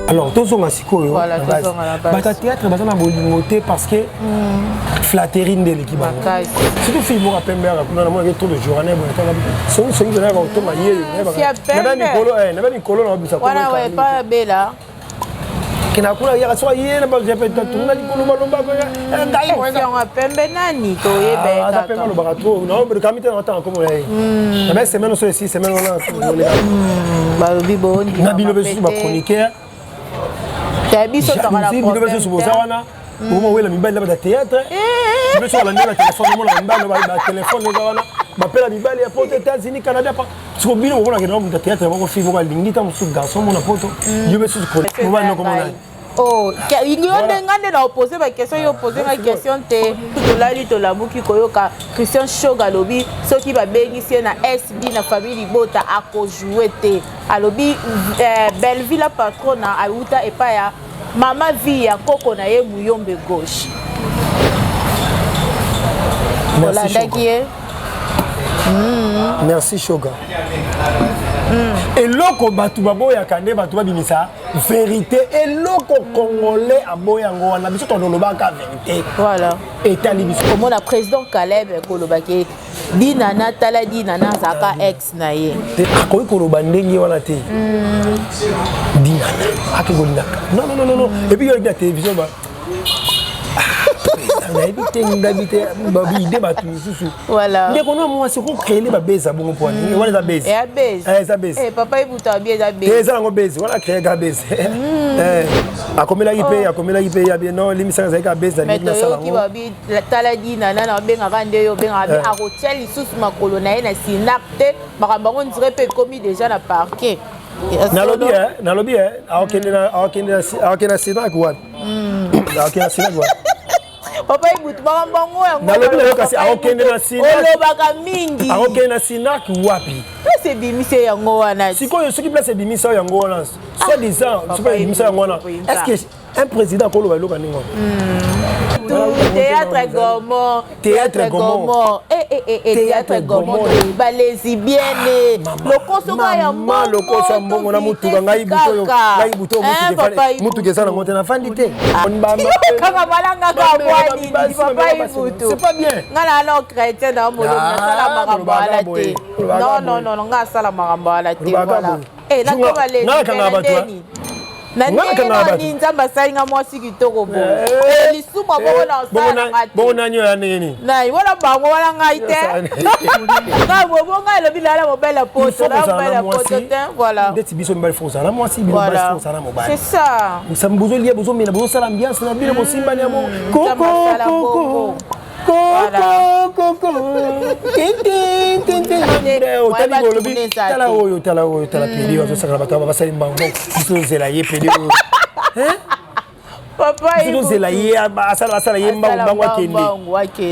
Alors, tous sont assis quoi? Voilà, tous sont à la base. Bah, théâtre, bah, ça m'a bolimoté parce que flatterie de l'équipe. Surtout si vous rappelez bien, on a moins de tour de journée, c'est une seconde de autour de voilà, ouais, pas bella. Qui n'a pas hier soir hier, n'a pas j'ai fait tout le monde dit malomba on a pembe nani to yebe ah ça fait mal au barato non mais quand même attends comme là mais semaine sur 6 semaines on ba bibo ndi na bilo besu ba chroniqueur ta biso to la bilo besu sur bozawana au moment où la mibali là théâtre mais sur la téléphone moi la mibali ba téléphone là ba pela mibali ya poto États-Unis Canada pas sur bilo on a que dans théâtre on fait voir lingita musu garçon mon poto yo besu chroniqueur on va non comment là. Oh, il y a des opposés ma question, il opposé ma question te tout là lui to la bouki koyoka Christian Shoga lobi ceux qui va bénéficier na SB na famille libota a ko jouer te alobi Belleville la patronne a uta et pas ya mama vie ya koko na ye muyombe gauche. Voilà d'ailleurs. Merci Shoga. Et loko batu baboya kande batu babimisa vérité et loko congolais aboyango wana biso to lobaka vérité. Voilà. Et tali biso comme le président Caleb kolobaki dinana tala dinana zaka ex na ye. Akoyi koloba ndenge wana te. Dinana akigolina. Non. Et puis il y a la télévision ba voilà. Dès qu'on a moi c'est qu'on crée les babes à bon point. Voilà la base. Eh papa il bouta bien la base. Ça on base. Voilà créer la base. A comme la IP ya bien non l'émission ça ka base mais to ki ba bi taladi nana na benga kande yo benga a hotel lisusu makolo na ye na sinapte makambango ndire pe komi déjà na parquet. Nalobi akende sina kwa. Akende sina kwa. Papa ibutu bango yango. Nalobi na kasi akende na sina. Olobaka mingi. Akende na sina wapi? Place bimise yango wana. Sikoyo soki place bimise yango wana. Soit disant, super bimise yango wana. Est-ce que un président koloba loka ningo? Théâtre Gomo. Théâtre Gomo. Théâtre Gomo. Ba lesbienne. Lokosoka ya mama. Lokoso mbongo na mutu ngai buto mutu kesana ngote na fandi te. Kaka balanga ka bwani papa ibutu. C'est pas bien. Ngala no chrétien na molo na sala makambo ala te. Non, nga sala makambo ala te voilà. Eh la ko ba lesbienne. Nani nzamba salinga mwasi kitoko bo. Lisuma bongo nanyo ya nini? Na wala bango wala ngai te. Nga bonga le bilala mobile poto na mobile poto te voilà. Ndeti biso mbali fonsa na mwasi bilo basi fonsa na mobile. C'est ça. Musambuzo lié bozo mina bozo sala ambiance na bino bosimba ni amo. Coco. Tala pedi wazo saka bato basali mbango biso zela ye pedi papa biso zela ye asala ye mbango akende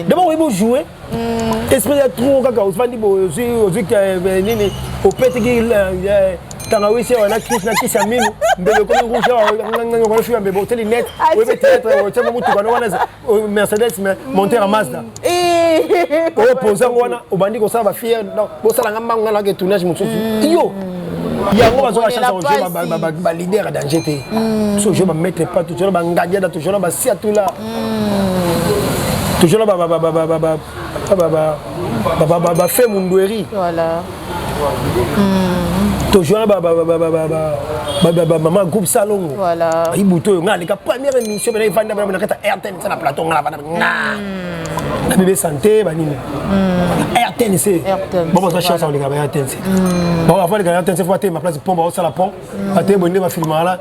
d'abord il faut jouer esprit de trop kaka osfandi bo ozuka nini opetiki tanga wisi wana kisi ya minu mbele komi rouge nganga fuya mbebo teli net webe théâtre chama mutu kana wana Mercedes monter en Mazda o posa wana obandi ko sala ba fier donc bo sala ngamba ngala ke tournage mususu yo yango bazo la chance au jeu ba leader danger te so je ba mettre pas toujours ba ngadia da toujours ba sia tout là toujours ba fait mundweri voilà toujours maman groupe salongo voilà ibuto ngale ka première émission bena ifanda bena kata RTN ça na plateau ngala bana na bébé santé banini RTN c'est bon ça chance on les gars RTN c'est bon avant les gars RTN c'est faut ma place pont ba ça la pont até bonne va filmer là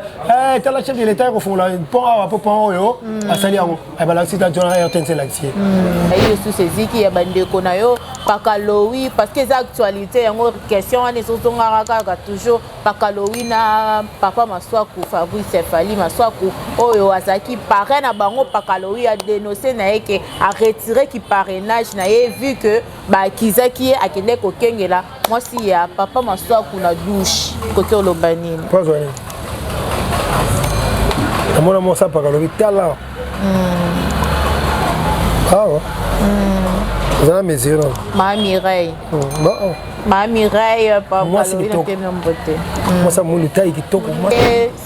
eh t'as la chef de l'état ko font la pont à pont yo asali yango e bala sita jona RTN c'est l'axi ayo sous ces ziki ya bande ko na yo pakalowi parce que les actualités yango question on est surtout ngaka toujours pakalowi na papa Maswaku Fabrice Fali Maswaku oyo azaki parrain na bango pakalowi a dénoncé na yeke a retiré qui parrainage na ye vu que ba kizaki akende ko kengela moi si ya papa Maswaku na douche côté lobanini pas vrai amona mo sa pakalowi tala ah Ça mesuré. Ma Mireille. Bon. Ma Mireille, papa. Moi c'est kitoko. Moi ça mon taille kitoko.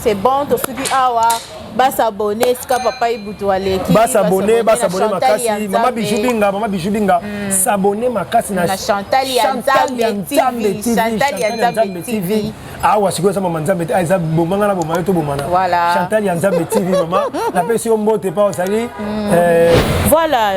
C'est bon to suki awa. Bas s'abonner, c'est papa Ibutu Aleki. Bas s'abonner makasi. Maman Bijubinga. S'abonner makasi na Chantal Yanzambe TV. Ah ouais, c'est quoi ça maman Nzambe? Ah ça bomanga na bomanga to bomana. Voilà. Chantal Yanzambe TV maman. La personne mbote pas osali. Voilà,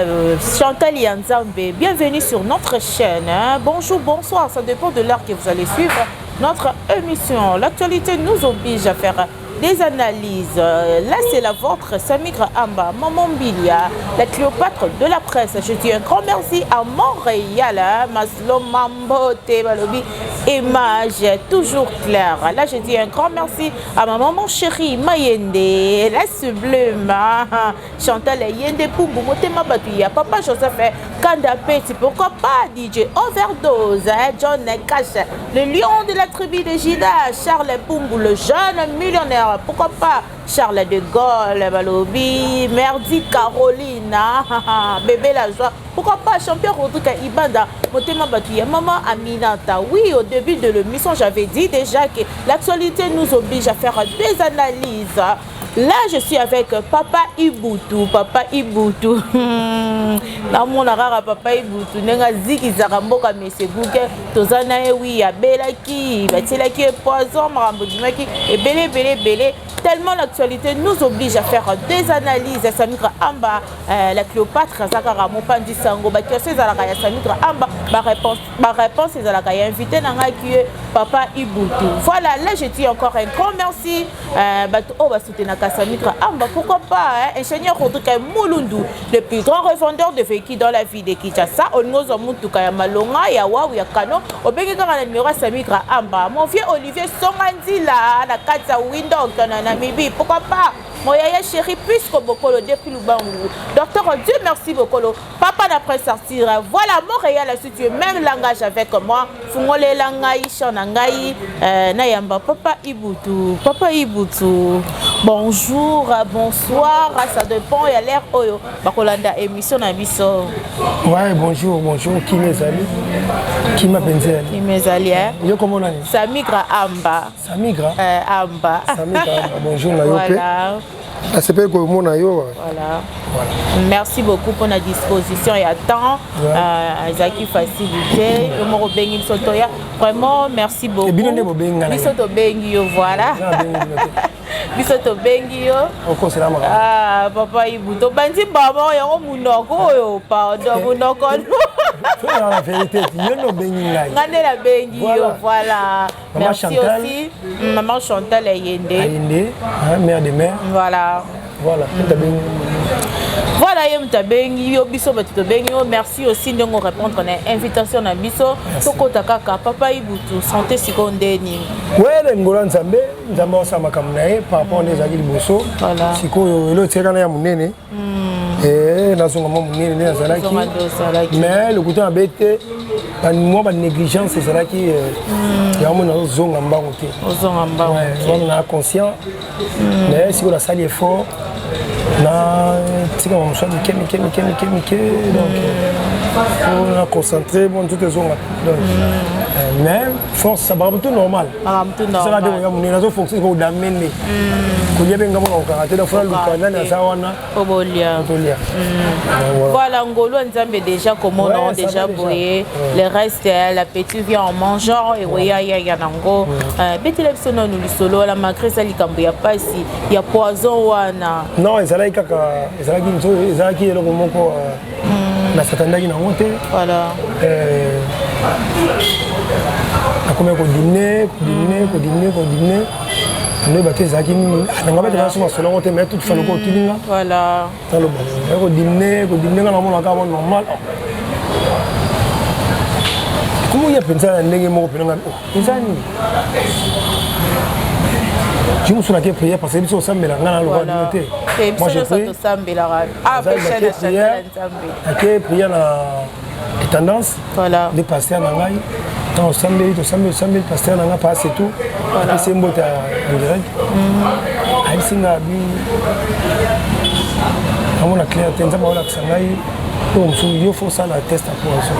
Chantal Yanzambe. Bienvenue sur notre chaîne. Bonjour, bonsoir, ça dépend de l'heure que vous allez suivre notre émission. L'actualité nous oblige à faire des analyses. Là, c'est la vôtre, Samigre Amba, Maman Bilia, la Cléopâtre de la presse. Je dis un grand merci à Montréal, Maslo Mambo, Tebalobi, image toujours claire. Là, je dis un grand merci à ma maman chérie, Mayende, la sublime, Chantal Yende Poumbo, Motema Batouya, Papa Joseph, Kanda Petit, pourquoi pas DJ Overdose, John Cash, le lion de la tribu de Gida, Charles Poumbo, le jeune millionnaire. Pourquoi pas Charles de Gaulle, Balobi, Merdi Caroline, bébé la joie. Pourquoi pas champion Rodrigue Ibanda, Motema Batouya, Maman Aminata. Oui, au début de l'émission, j'avais dit déjà que l'actualité nous oblige à faire des analyses. Là, je suis avec Papa Ibutu. Papa Ibutu. Dans mon rara Papa Ibutu. Nenga ziki zaramboka mese bouke. Tozana oui, a belaki, batilaki poison, marambodimaki et belé. Tellement l'actualité nous oblige à faire des analyses. Samira Amba, la Cléopâtre, Zakara Mopandi Sango, Bakiose Zalakaya Samira Amba, ma réponse est Zalakaya invité Nanga qui est Papa Ibutu. Voilà, là je dis encore un grand merci. Samira Amba, pourquoi pas, ingénieur Rodrigue Moulundu, le plus grand revendeur de véhicules dans la ville de Kinshasa, Ongozo Mutuka ya Malonga, ya Waou, ya Kano, au Béguéga na numéro Samira Amba. Mon vieux Olivier Songandila, la Katsa Window, Namibi, pourquoi pas mon yaya chéri, puisque Bokolo depuis Lubangu. Docteur, Dieu merci Bokolo. Papa d'après sortir. Voilà, Montréal a situé même langage avec moi. Fungole Langai, Chanangai, Nayamba, Papa Ibutu. Papa Ibutu. Bonjour, bonsoir, ça dépend, il y a l'air Oyo. Bakolanda émission Nabiso. Ouais, bonjour, qui mes amis? Qui m'appelle? Qui mes alliés? Yo comment on est? Samigra Amba. Samigra? Amba. Samigra Amba, bonjour, voilà. C'est pour mon ayo. Voilà. Merci beaucoup pour la disposition et à temps. Zaki facilité. Vraiment, merci beaucoup. Bisoto Bengio, voilà. Bisoto Bengio. Ah, papa Ibuto. Bandi Bama, yango munoko yo, pardon, munoko. La vérité, yono Benginga. Ngane la Bengio, voilà. Merci aussi. Maman Chantal Yende. Yende, mère de mère. Voilà. Voilà, voilà, merci aussi de nous répondre à l'invitation à Biso. Papa Ibutu, santé secondaire. Oui, le Ngolan Nzambe, Nzambe osama kamnae par rapport aux agil bosso. Voilà. Siko yo tsekana ya munene. Et nazonga mo munene na zalaki. Mais le couteau abete moi ba négligence c'est ça qui ya mo na zonga mbango te. Zonga mbango. Ouais, on a conscient. Mais si on a sali effort na tika mo so mike donc on a concentré bon toutes les zones donc mais force ça va tout normal ça va devenir mon nazo fonctionner ko damene ko yebe ngamo ko karaté da fara lukana na sawana obolia voilà Ngolo Nzambe déjà comment on a déjà boyé le reste la petite vient en mangeant et oya ya nango betile sono nous solo la malgré ça likambo ya pasi ya poison wana non ezalaki kaka ezalaki nzo ezalaki eloko moko na satandaki na monte voilà akomé ko dîner ne ba kezaki na ngaba tena suma solo monte mais tout falo ko tilinga voilà talo ba ko dîner na mona ka normal comment il y a pensé à ndenge moko penanga ezani je me suis dit prière parce que biso osambela ngana lo communauté moi je prie ah prière na tendance voilà les pasteurs na ngai tant osambeli pasteur na nga passe tout voilà c'est mbota en direct ai singa bi amona clair tenza ba ola kisangai Donc, il faut ça la test à poisson.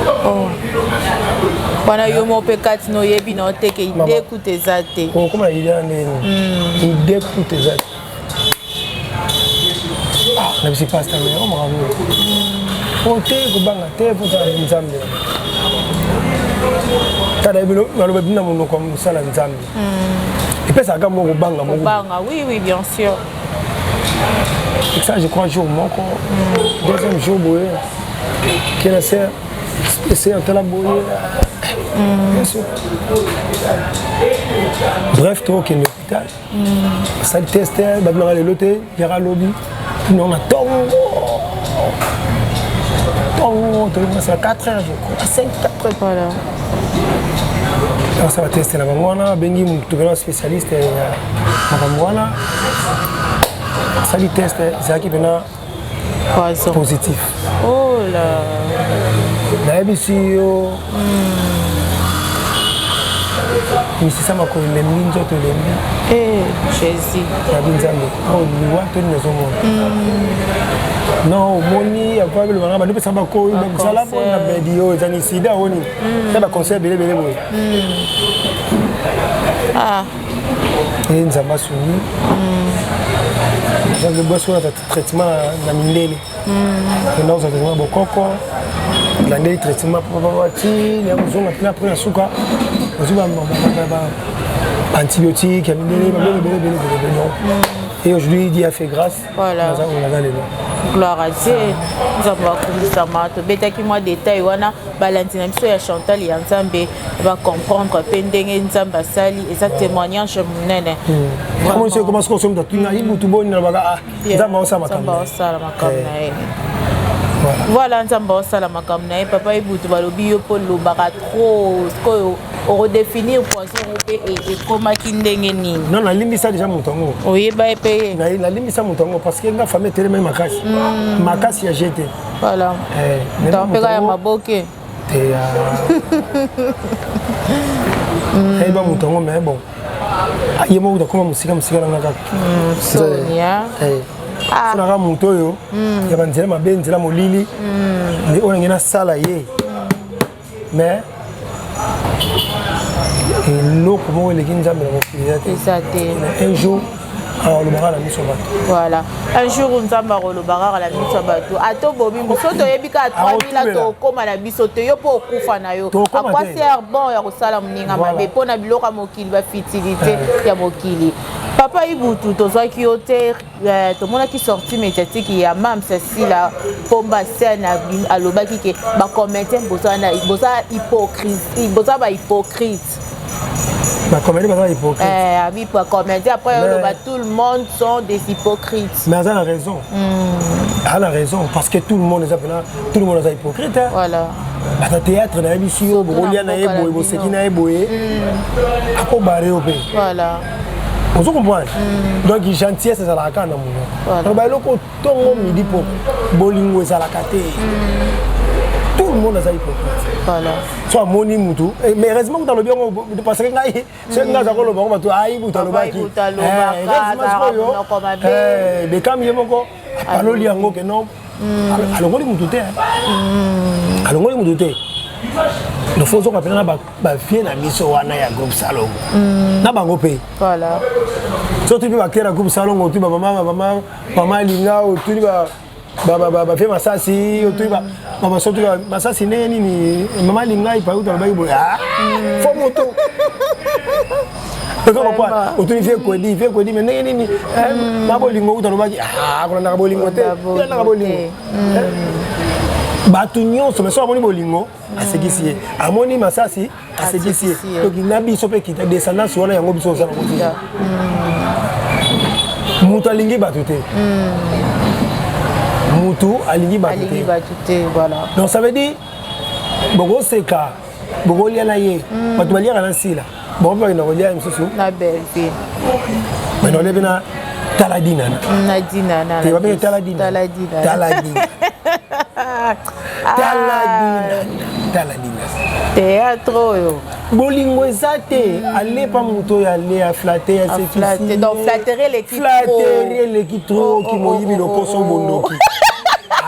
Wana yo mo pe kati no yebi na oteke ide kutezate. Comment il est né? Ide kutezate. Ah, na bisi pasta mais on m'a vu. On te ko banga te pour ça nzambe. Kada bilo ngalo bina mo ko musala nzambe. Et puis ça ga mo ko banga mo. Banga, oui oui bien sûr. Et ça je crois jour mon deuxième jour boye. Qui est spécial de la boye. Bien sûr. Bref, toi qui est l'hôpital. Ça le teste, maintenant aller l'hôtel, il y aura lobby. Nous on a tongo, c'est à 4 heures, je crois, à 5, 4 heures. Voilà. Alors ça va tester la mamouana, Bengi, mon spécialiste, la mamouana. Ça lui teste, c'est ça qui vient positif. Oh là. La ABC, mais c'est ça ma commune, les mines, je te l'aime. Eh, Jésus. La binzambe. Oh, ni wa to ni zo mo. Non, moni ya kwa le bana ba ndopesa ba ko ba sala bo na bedio zani sida woni. Ça ba conseil belé belé boy. Ah. Et nzamba suni. Donc le boisson a traitement na mindele. Nous avons traitement bokoko. La ndeli traitement papa ti, ya mzonga pina après suka. Ozuba antibiotiques, il y a et aujourd'hui, il a fait grâce. Voilà. Gloire à Dieu. Nous avons commencé à mater. Betaki moi détail wana Valentina Misso et Chantal et Nzambe va comprendre pendenge Nzamba sali et ça témoignage munene. Comment c'est comment se consomme dans tout naï mutu boni na baga Nzamba osala makamna. Voilà Nzamba osala makamna papa ibutu balobi yo po lobaka trop ko on redéfinir poisson et comment kindenge ni. Non, la limite ça déjà montango. Oui, bah payer. La limite ça montango parce que la famille tellement makasi. Makasi a jeté. Voilà. Dans pega ya maboke. Et eh ba montango mais bon. Yemo da kuma musika na ngaka. Sonia. Ah. Funa ga monto yo. Ya banzela mabenzela molili. Ni ona ngena sala ye. Mais et l'eau comment les gens un jour alors le baral a mis son bateau. Voilà un jour on s'amba le baral a mis son bateau ato bobi musoto yebika 3000 ato koma na bisoto yo po kufa na yo à quoi sert bon ya kosala mninga mabe pona biloko mokili ba fitilité ya mokili papa ibutu tozaki yoter to mona ki sorti médiatique ya mam Cécile pomba scène alobaki ke ba commenter boza hypocrite boza ba hypocrite. Comment il est hypocrite? Oui, pour commenter. Après, tout le monde sont des hypocrites. Mais elle a raison. Elle a raison, parce que tout le monde est hypocrite. Voilà. Dans le théâtre, il y a des gens qui voilà. Vous comprenez? Donc, il y a gentillesse, c'est la carte. Tout le monde est hypocrite. Voilà. Soit moni mutu. Mais heureusement que dans le bien, parce que c'est un gars qui a le bon, tu as eu le baki. Mais quand il y a encore, alors il y a encore que non. Alors on est mutu. Alors on est mutu. Nous faisons appel à la fille na miso wana ya groupe salon. Na bango pe. Voilà. Surtout puis bakter à groupe salon, tu maman linga ou tu ba fait masasi ou tu mama surtout masasi nini maman linga ipa ou taloba ibo ah fo moto. Parce que quoi ou tu fait quoi dit mais nini ma bolingo ou taloba ah ko na bolingo te na bolingo. Batu nyonso mais so amoni bolingo asekisi amoni masasi asekisi donc nabi so pe kita descendance wana yango biso za ko tia mutu alingi batu te mutu alingi batu te voilà donc ça veut dire bogo seka bogo liana ye batu balia kana sila bon pa ina kolia msusu na belfi mais non lebena taladina na te ba taladina taladina théâtre yo bolingo ezate aller pas muto ya aller à flatter à se flatter donc flatterer l'équipe trop qui moyibi le poso bondoki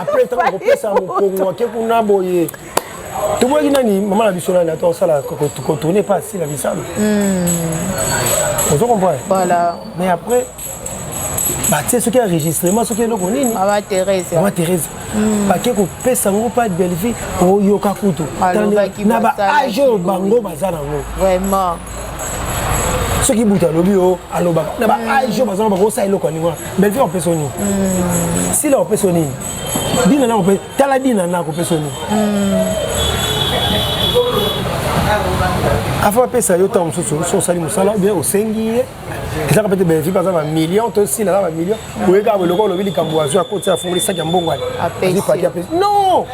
après tant qu'on peut ça mon que kuna boye tu vois nani maman la biso na to sala ko tourner pas si la bisalo on comprend voilà mais après bah tu sais ce qui est enregistrement ce qui est le konini maman Thérèse ba ke ko pesa ngo pas de belle vie o yoka kutu na ba ajo bango bazana ngo vraiment ce qui bouta lobi o aloba na ba ajo bazana ba ko sa eloko ni ngwa belle vie on peut soni si là on peut soni dina na on peut tala dina na ko peut soni avant pesa yo tam so sali musala bien au sengi ça peut être belle vie par exemple million to si là million ou eka le ko lobi likambo azo a côté afungoli sac ya mbongo non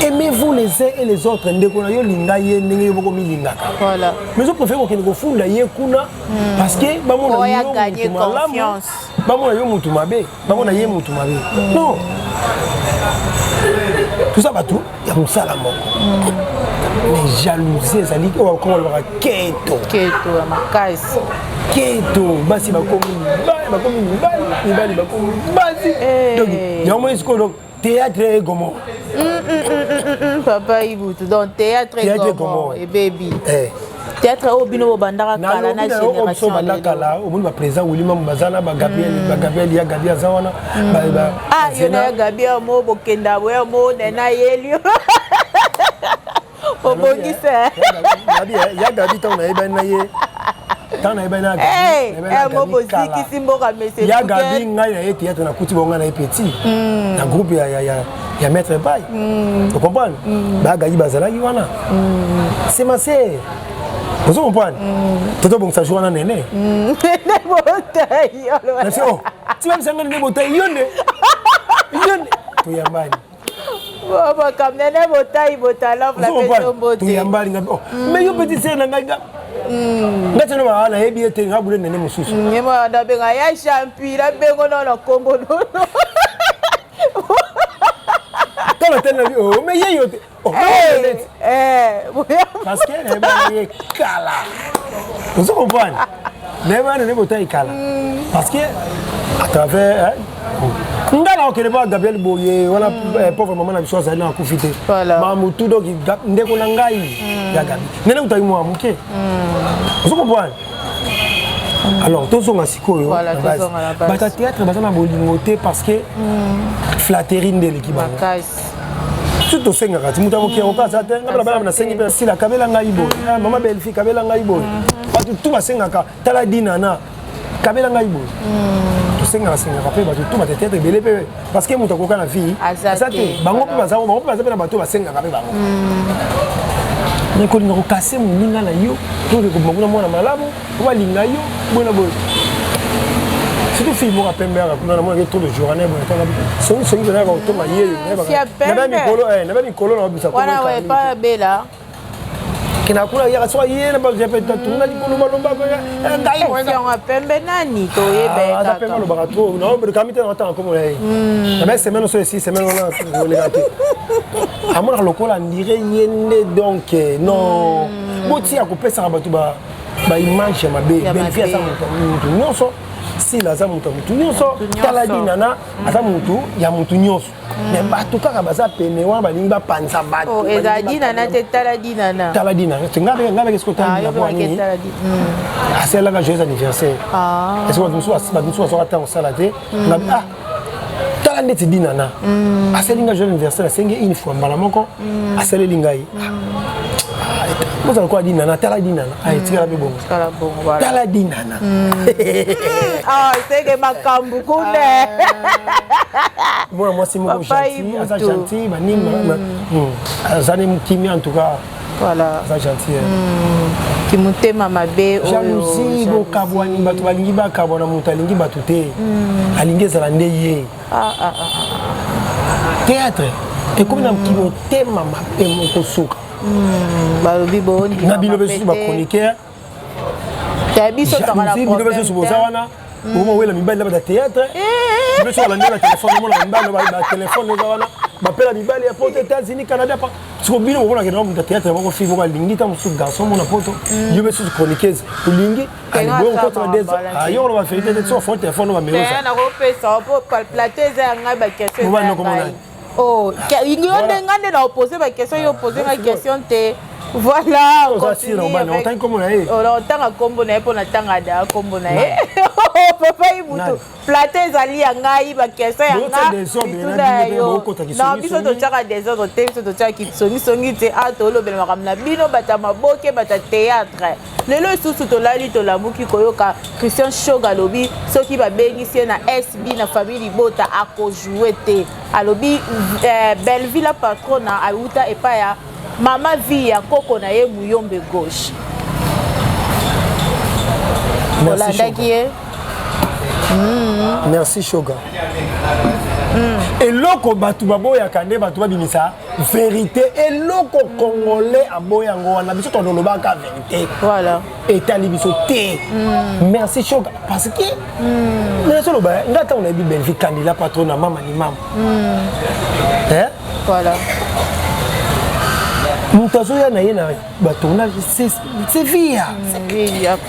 aimez-vous les uns et les autres ndeko na yo linga ye ndenge yo boko milingaka voilà mais je préfère ko kende ko funda ye kuna parce que ba mona yo gagner confiance ba mona yo mutu mabe ba mona ye mutu mabe non tout ça batou ya musala moko les jalousies ezali comment le keto ya makasi keto basi bakomi mibali bakomi basi donc yango esiko donc théâtre egomo papa Ibutu donc théâtre egomo et baby théâtre au bino bandara kala na génération na kala au monde ba président William Mbazana ba Gabriel ya Gabriel Zawana ba yona Gabriel mo bokenda mo na yelio obongise ya Gabi ton na eba na ye tan na eba na mo boziki simboka message ya Gabi ngai na ye théâtre na kuti bonga na petit na groupe ya maître Bay tu comprends ba Gabi bazalaki wana c'est ma sœur vous comprenez toto bon ça joue na nene nene botai oh tu vas me sentir nene botai yone tu yambani baba comme nene botai botala la personne botai tu yambani mais yo petit sœur na ngai ngati no bana hebi ete ngabule nene mususu nyema ndabenga ya champi la bengo na kombo no quand tena oh mais yeyo parce que les gens kala vous comprenez les gens ne botai kala parce que à travers ngala okele ba Gabriel Boye wala pauvre maman na biso azali na kufite mamutu donc ndeko na ngai ya Gabi nene utai mo amuke vous comprenez alors tous on a sikoyo bata théâtre bazana bolingoté parce que flatterie ndele kibana tout au senga kati muta moki oka sa te ngabala bala na sengi pe sila kabela ngai bo mama belle fille kabela ngai bo batu tout basenga ka tala dinana kabela ngai bo to senga pe batu tout ba tete belé pe parce que muta koka na fille ça te bango pe baza na bato basenga ka pe bango mais ko linga ko kasser muninga na yo to ko manguna mwana malamu ko balinga yo bona bo surtout fille moi pembe à kuna na mwana ke trop de journée bon tanga so na ko to ma yeye na ba mikolo na bisa ko wana we pa bela kina kula ya so yeye na ba repeta tunga likolo malomba ko ngai mo na pembe nani to yebe ka pembe lo ba trop na ba kamite na ta ko mo lei na ba semaine so ici semaine on le gâté amona lokola ndire yende donc non boti ya ko pesa ba tu ba image ma be belle fille ça mutu nyonso si la za mutu nyonso tala dinana aza mutu ya mutu nyonso mais bato kaka baza pene wana balingi bapanza bato oh eza dinana te tala dinana ngabe kesko tala dinana aselaka joyeux anniversaire est-ce que bato mosusu azoka ntango osala te ngabe tala ndeti dinana aselinga joyeux anniversaire asengi une fois mbala moko asaleli ngai Vous quoi dinana, tala dinana. Ah, tira be bon. Tala dinana. Ah, c'est que ma kambu kune. Moi c'est mon gentil, ça gentil, bani ça ne kimi en tout cas. Voilà. Ça gentil. Qui monte mama be o. Jalousie bo kabwani batu balingi ba kabona mutalingi batute. Alingi za lande ye. Théâtre. Et comme dans qui monte mama pe mon kosuka. Balobi boni na bino besu ba chroniqueur tabiso takala bino besu boza wana omo wela mibali na ba théâtre besu la ndela téléphone mo la mbalo ba téléphone za wana ba pela mibali ya porte États-Unis Canada siko bino on a que dans le théâtre on fait voir lingi tam sous garçon mon apoto yo me sous chroniqueuse lingi ali bon contre des ayo on va faire des choses faut téléphone on va mélo ça na ko pesa po plateau za nga ba question oh ingi on ngande na poser ba question yo poser ma question te voilà on continue on tant comme na e on tant kombo na e pour na tanga da kombo na e papa ibuto plateau zali ya ngai ba question ya nga na biso to chaka des autres te biso to chaka kitsongi songi te ato lobela makamna bino bata maboke bata théâtre lelo susu to lali to lamuki koyoka Christian Shoga lobi soki ba bengisi na SB na famille bota ako jouer te alobi Belleville patrona auta epa ya mama vie ya koko na ye muyombe gauche merci Shoga eloko batu baboya kande batu babimisa vérité eloko congolais aboya ngo wana biso tondo lobaka vérité voilà etali biso te merci Shoga parce que mais solo ba ngata on a dit Belleville candidat patron na mama ni mama hein voilà mutazo ya na yena batona c'est via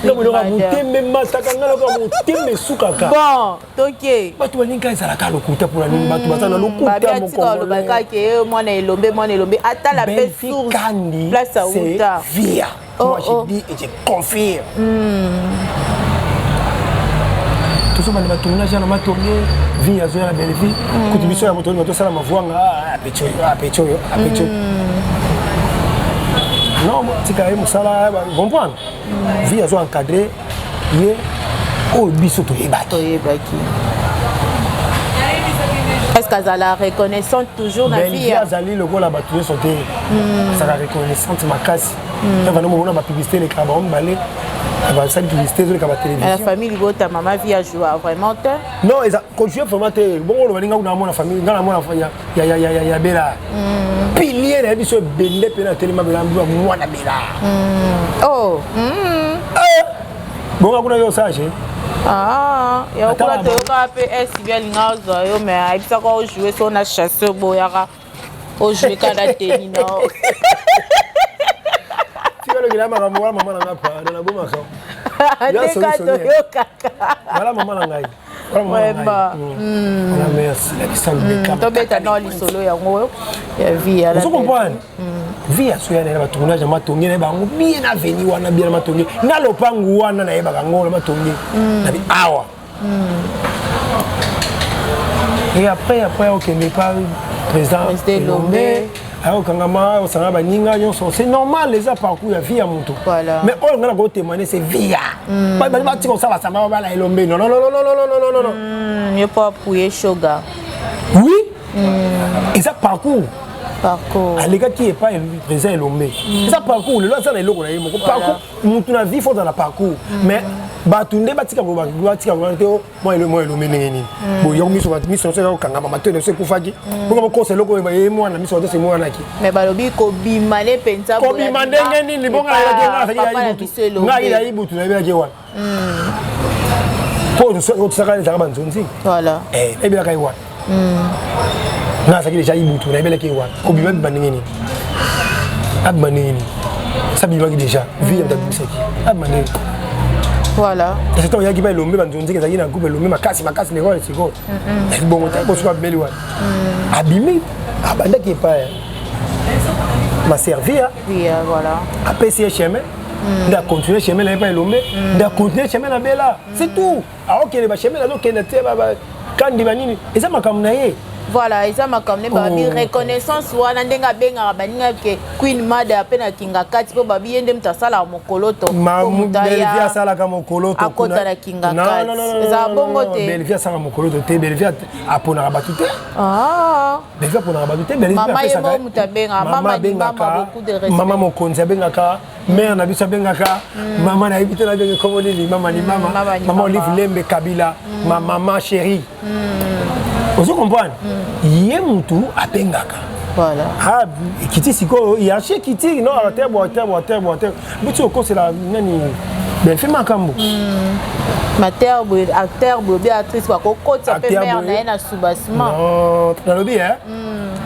non mais on mutembe mataka ngala ko mutembe sukaka bon toke batu baninga ezala ka lokuta pour la nini batu bazana lokuta moko ko ba ke mwana elombe ata la belle source place à uta via moi je dis et je confirme tout ça bana batona jana matonge via zo ya Belleville kutubiso ya motoni bato sala mavuanga apecho non, si tu as un salaire, tu comprends. Vie à encadré, oh, bisoto ebaki. Est-ce qu'elle a reconnaissante toujours dans la vie? Azali le gars la battu sauté. Ça la reconnaissante ma casse. On va nous montrer ma publicité les cabans balé. On va ça publicité sur les cabans télévision. La famille Ligo ta maman vie a joué vraiment te? Non, ils a continué vraiment te. Bon on va dire dans mon famille, dans mon famille ya bela. Pilier na biso bende pe na telema bela moi na bela. Oh. Bon akuna yo sage. Ah, ya okula te yoka pe SB lingazo yo mais aibisa ko jouer so na chasseur boyaka. O jouer kada teni no. Tu vas le gars maman na pa na boma so. Ya so voilà maman na ngai. Vraiment. Voilà merci. To beta no li solo ya ngo ya via la. Vous comprenez? Via so ya na ba tournage ma tongi na bango bien na veni wana bien ma tongi. Na lopangu wana na yeba ngo ma tongi. Na bi awa. Et après OK n'est pas président Lombe. Alors kangama au sanga baninga nyonso c'est normal les parcours ya vie ya moto. Voilà. Mais on ngana ko témoigner c'est via. Ba ti ko sala samba ba la Lombe. Non. Il pas appuyer Shoga. Oui. Et ça parcours. Alega qui est pas président Lombe. Ça parcours le ça na eloko na yemo. Parcours mutu na vie faut dans la parcours. Mais batunde batika ko batika ko moi Lombe nini. Bo yo miso c'est kanga mama te se kufaki. Bongo ko se loko ba yemo na miso c'est moi na ki. Mais balobi ko bimale penza ko bimande ngeni libonga ya ke na ya ibutu na ya ke wa. Pour nous saka les arabes nzonzi. Voilà. Et bien kai wa. Na saki déjà ibutu na bele ke wa. Ko bimande banengeni. Abmaneni. Ça bimaki déjà. Vie de bisaki. Abmaneni. Voilà. C'est toi qui va Lombe banzonzi que zaki na coupe Lombe makasi les rôles c'est quoi. Bon on t'a pas soit belle wa. Abimé abanda qui est pas m'a servi oui voilà. Après c'est chemin. Da continuer chemin là pas Lombe, da continuer chemin là bela. C'est tout. Ah OK les chemin là donc quand dimanini et ça makamna ye. Voilà, et ça m'a comme babi reconnaissance wana ndenga benga baninga ke Queen Mada pena kinga kati po babi yende mtasala mokoloto Belvia sala ka mokoloto akota la kinga kati za bongo te Belvia sala mokoloto te Belvia apona batute Belvia pona batute Belvia mama yemo mutabenga mama benga beaucoup de respect mama mokonzi benga ka mère na biso benga ka mama na ibite na benga comme ni mama Olive Lembe Kabila ma maman chérie. Vous comprenez? Yé mutu apengaka. Voilà. Ah, kiti siko, il y a chez kiti non à terre. Mais tu sais c'est la nani ben fait makambo. Mater acteur Béatrice wa kokoti appelle mère na na soubassement. Non, dans le bien.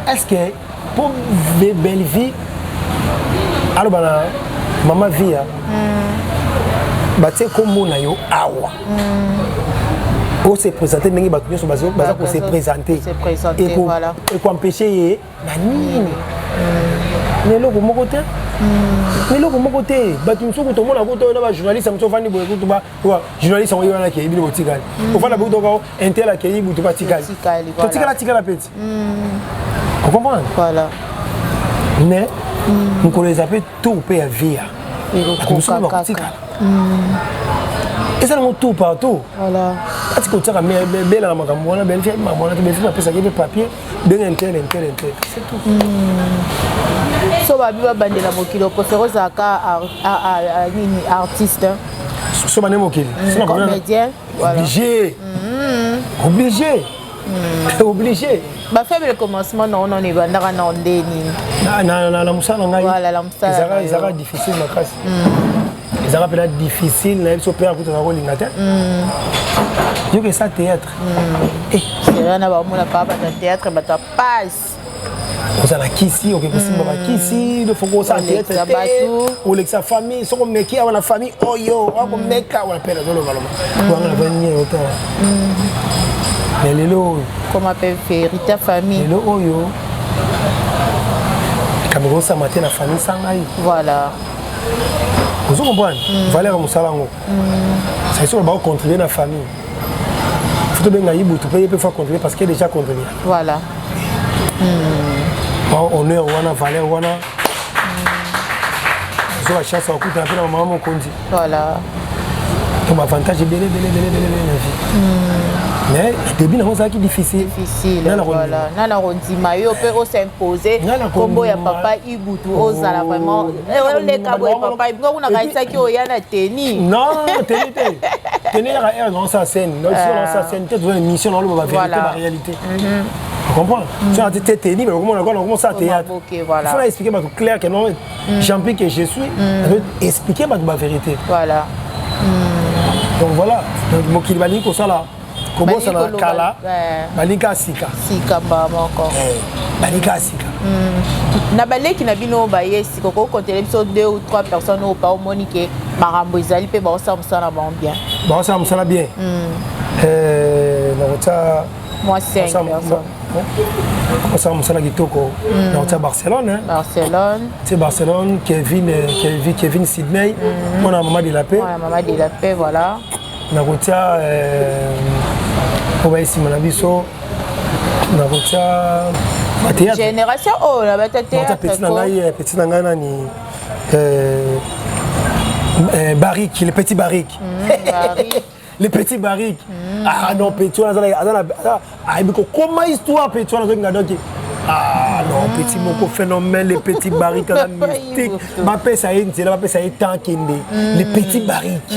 Est-ce que pour belle vie alors bana maman vie batie kombo na yo awa pour se présenter ndenge bato nyonso baza ko se présenter et pour empêcher ye na nini lelo ko moko te lelo ko moko te bato msuku to mona ko to na ba journaliste mso fandi boye ko ba journaliste on yona ke ibili botikali ko fanda bo to ko intel ke ibu to batikali to tikala petit vous comprenez voilà mais nous connaissons peu tout peut via et ça nous tout partout voilà parce que tu as belle la makambo na belle fille maman na belle fille na pesa ke papier ben intel c'est tout so ba biba bandela mokilo préféré zaka nini artiste so bané mokili c'est comédien voilà obligé ba fait le commencement non ni bandaka na ndeni na musala ngai voilà la musala ça va difficile ma classe ça va peut-être difficile na so père kuta ko lingata yo que ça théâtre c'est rien na ba mona pa ba théâtre ba ta passe on a kisi ok possible ba kisi le faut qu'on ça théâtre ou avec sa famille so comme meki avec la famille oh yo on meka on appelle dans le ballon on a venir autant mais lelo comment appelle Rita famille lelo oyo Cameroun ça matin la famille sangai voilà vous comprenez valeur musalango c'est sûr va contribuer dans la famille faut bien ngayibu tu peux faire contribuer parce qu'il est déjà contribué voilà honneur wana valeur wana sur la chasse au coup d'un peu dans maman kondi voilà ton avantage est belé la vie mais au début c'est difficile voilà nana rondima yo peut s'imposer combo ya papa Ibutu ozala vraiment le cabo papa Ibutu na kaisa ki oyana teni non teni la air dans sa scène dans sa scène tu dois une mission dans la vérité la réalité tu comprends tu as été teni mais comment ça théâtre il faut expliquer bah clair que non champion que je suis expliquer bah la vérité voilà donc voilà donc mokili bali ko sala comment ça na kala balika sika ba moko balika sika na baleki na bino ba yesi ko compter biso 2 ou 3 personnes au pas monique marambo izali pe ba ça na ba bien ba ça bien na ça moi 5 personnes ça me sala kitoko na Barcelone c'est Barcelone Kevin Sydney mon maman de la paix voilà na kotia pour essayer mon abiso na kotia génération oh la théâtre petit nanga nani barrique les petits barriques les petits barriques ah non petit comment histoire petit ah non petit moko phénomène les petits barriques la mystique ma paix ça est là ma paix ça est tant kinde les petits barriques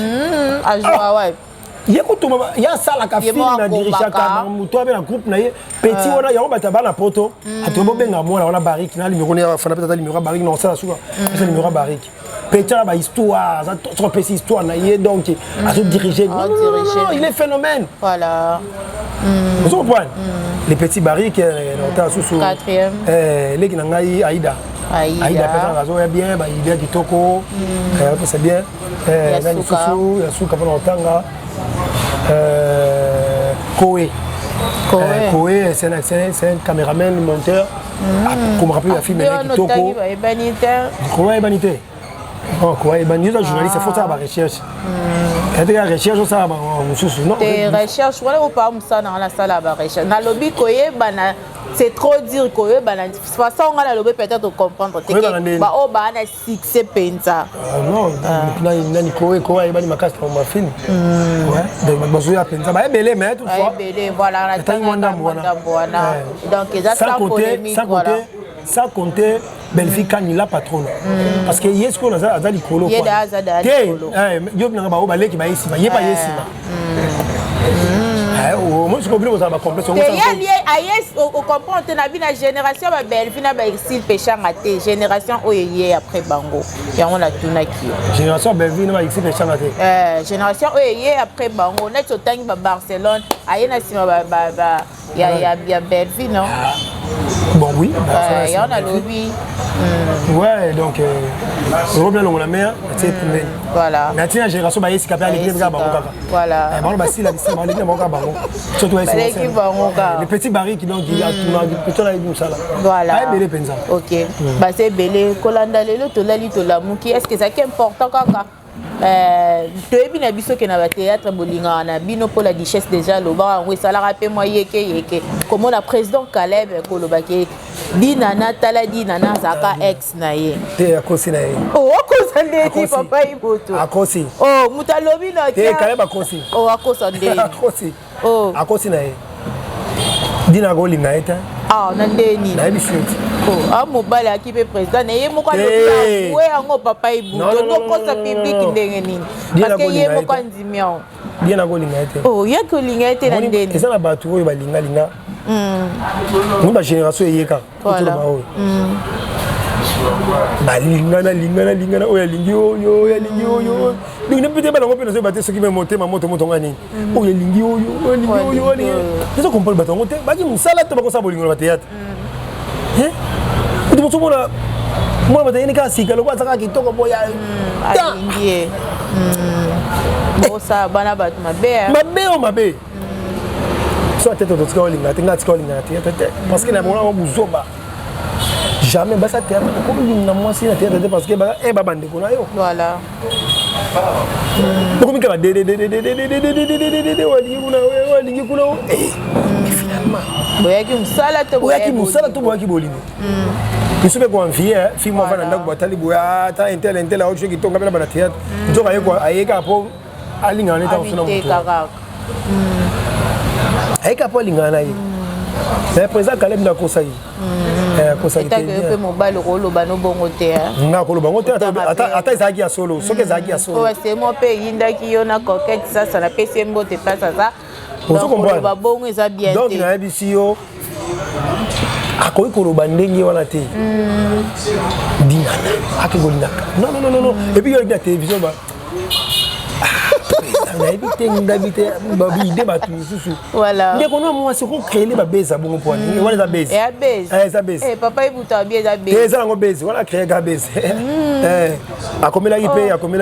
ah joie ouais il y a ça la café na dirigeant ka muto avec un groupe na petit wana ya ba tabana poto atobo benga mona wana barrique na numéro na fana peut-être numéro barrique non ça suka c'est numéro barrique petit la ba histoire ça trop petit histoire na yé donc à se diriger non il est phénomène voilà vous comprenez les petits barriques dans sous 4e les qui na ngai Aïda personne raison est bien ba idée kitoko c'est bien na susu ya suka pendant tanga Koé, c'est un caméraman, monteur. Comme rappelle la fille, mais Toko. Koé Banité. Koé Banité, journaliste, il faut ça à la recherche. Et la recherche, ça va non. Des recherches, voilà où pas ça dans la salle à la recherche. Dans le lobby Koé Bana. C'est trop dire que de toute façon on a le peut-être comprendre que bah oh bah on a succès pensa non nani koé bani makasta ma film ouais donc bazoya pensa ba belé mais toutefois belé voilà la tanga donc ça polémique voilà sans compter Belfi Kanila patron parce que yes ko na azali kolo quoi yo na ba o ba leki ba yesima ye ba yesima moi je comprends ça va complètement ça yes au comprendre na vie na génération ba Belfi na ba exil péchant raté génération oyeye après bango ya on a tunaki génération Belfi na ba exil péchant raté génération oyeye après bango net au tangi ba Barcelone ayena sima ba ya Belfi non Bon, oui. Il y en a lobby. Ouais, donc, on bien la mer, c'est premier. Voilà. Mais tu as une génération qui est capable de l'église. Voilà. Les petits barils qui donc plutôt là, ça là. Voilà. Ok. Bah, c'est belé. Kolanda lelo, tolali, tolamuki. Est-ce que ça qui est important, kaka? Toyebi na biso ke na ba théâtre bolinga na bino pour la duchesse déjà loba ngwe sala rapé moi yeke comment la président Caleb kolobaki dinana tala dinana zaka ex na ye te akosi na ye oh akosa ndeti papa iboto akosi oh mutalobi na te Caleb akosi oh akosa ndeti akosi oh akosi na ye dina golinga eta ah na ndeni na bishuti oh a mobile akipe président na ye moko lobi we yango papa iboto nokosa public ndenge nini parce que ye moko ndimiao bien na golinga ete oh ya kolinga ete na ndeni eza na bato oyo balinga linga ba génération eyeka voilà balingana oyo alingi oyo alingi oyo donc ne peut-être bango pe na bate soki me motema moto ngani oyo alingi oyo alingi eza comprendre bato ngo te baki musala to bakosa bolingo na théâtre tu moto mona mona bata yeni ka sika lo kwataka kitoko boya alingi bosa bana bato mabe soit tête de scoling tinga scoling na théâtre parce que na mona buzoba jamais basa théâtre comme na moi si na théâtre parce que ba e baba ndeko na yo voilà beaucoup mika de walingi kuna finalement boyaki musala to boyaki bolingo isupe ko envier fi mo va na ndako batali boya ta intel a autre qui tonga bela na théâtre nzoka yeko ayeka po alinga na ta usuna mutu ayeka po alinga na ye mais président Caleb na kosayi kosayi te pe mobile koloba no bongo te na koloba ngo te ata ezaki ya solo soki ezaki ya solo c'est moi pe yindaki yo na coquette ça na pesi mbote place ça donc koloba bongo eza bien te donc na yebisi yo akoki koloba ndenge wana te dinana akegolinaka non et puis yo na télévision ba D'habiter babide batu susu voilà ndeko na moi c'est qu'on créer les babeza bongo pour ni wala za base za base papa ibuta bien za base za ngo base wala créer ga base akomela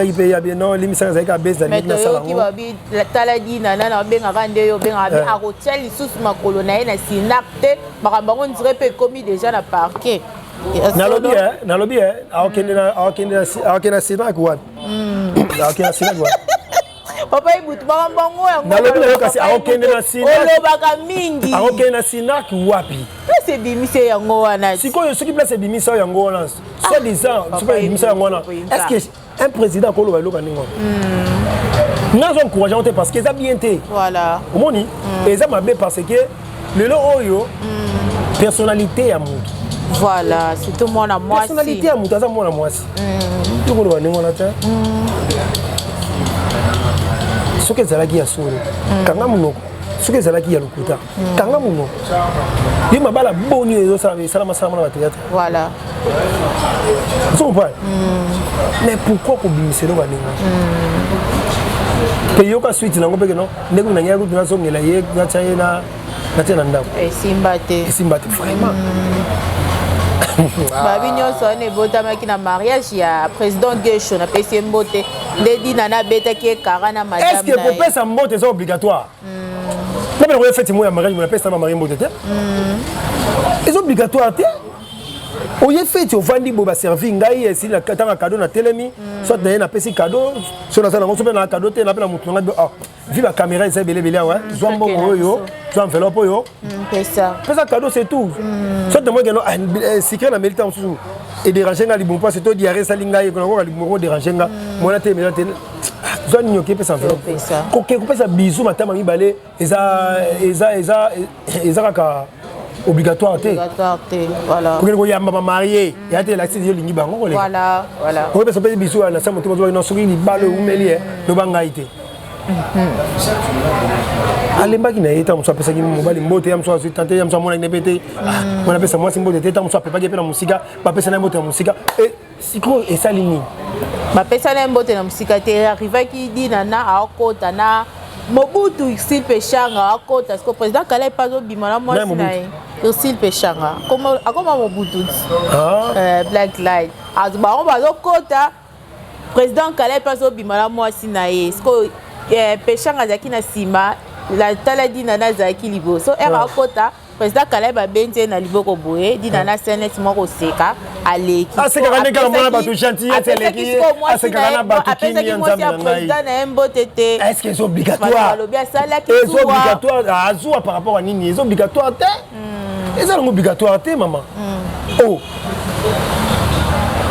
ipe ya bien non limisa za ka base na na sala ki babi tala dina na benga kande yo benga bi a hotel susu makolo na na sinapte bakamba ngo ndire pe commis déjà na parquet na lobby akende sina kwa akende sina kwa papa ibutu bango yango na lobi na kasi akende na sina olobaka mingi akende na sina wapi c'est bimise yango wana sikoyo soki place bimisa yango wana soit disant soki bimisa yango wana est-ce que un président koloba loka ningo nazo encourageant parce que ça bien té voilà omoni eza mabe parce que lelo oyo personnalité ya mutu voilà c'est tout mona moi personnalité ya mutu aza mona mwasi tu koloba ningo na ta soki ezalaki ya solo kanga munoko soki ezalaki ya lokuta kanga munoko ye mabala boni ezosala masala na batéâtre voilà tu comprends mais pourquoi kobimiselo baninga pe yoka suite nango peke no ndeko na nyaku tunasongela ye natia ye na ndako esimba te vraiment babi nyonso wana ebotamaki na mariage ya président Gesho na pesi mbote nde dinana abetaki ekara na madame est-ce que kopesa mbote eza obligatoire napena koya feti mo ya mariage mo napesa na mariage mbote te eza obligatoire te oye feti ovandi bo baservi ngai esili natanga cadeau na telemi soit naye napesi cadeau so naza nango so mpe na cadeau te napena motu nanga vi bacaméra eza ebelebele awa zwa mbongo oyo zwa enveloppe oyo pesa cadeau c'est tout soit de moi geno secret na milita mosusu edérange nga libumu mpo c'est to diare esali ngai nakoka libumu odérange nga mwana te mela te zwa nini oke epesa enveloppe koke kopesa bizu matama mibale eza kaka obligatoire te voilà pour que yamba ba marié ya te la sisi yo lingi bango koleka voilà ko pe so pe bisu na sa moto zo no soki ni balo umeli no banga ite alembaki na eta muso apesa ki mobali mbote ya muso tante ya muso mona ni bete mona pesa moi simbote teta muso apesa ki pe na musika ba pesa na mbote ya musika et siko esalini ba pesa na mbote na musika te arriva ki di na akota na Mobutu Ursule Pechanga akota parce que président Kalai pas obimana moi sinaye Ursule Pechanga comment Mobutu Black Light azba on bazo kota président Kalai pas obimana moi sinaye parce que Pechanga zaki na sima la taladi nana zaki liboso era kota président Kalai ba bente na liboko boye di nana senet moko seka aleki c'est quand même mona bato gentil c'est leki c'est quand même bato qui ni nzambe président na mbotete est-ce que c'est obligatoire c'est obligatoire azua par rapport à nini c'est obligatoire te c'est obligatoire te maman oh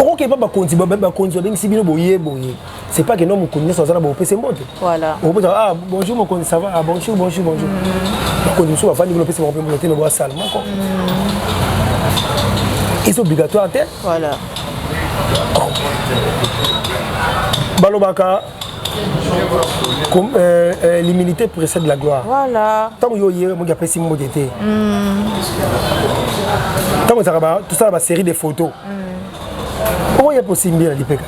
OK pas ba konti ba sibino boye c'est pas que non mon connaît ça na bo pese mbote voilà on peut dire ah bonjour mon connaît ça va ah bonjour ba konti so ba fani bo pese mo pe mo boa salle moko c'est obligatoire te voilà balobaka comme l'humilité précède la gloire voilà tant yo hier mo gapesi mo dete tant ça va tout ça va série de photos comment il est possible bien l'IPK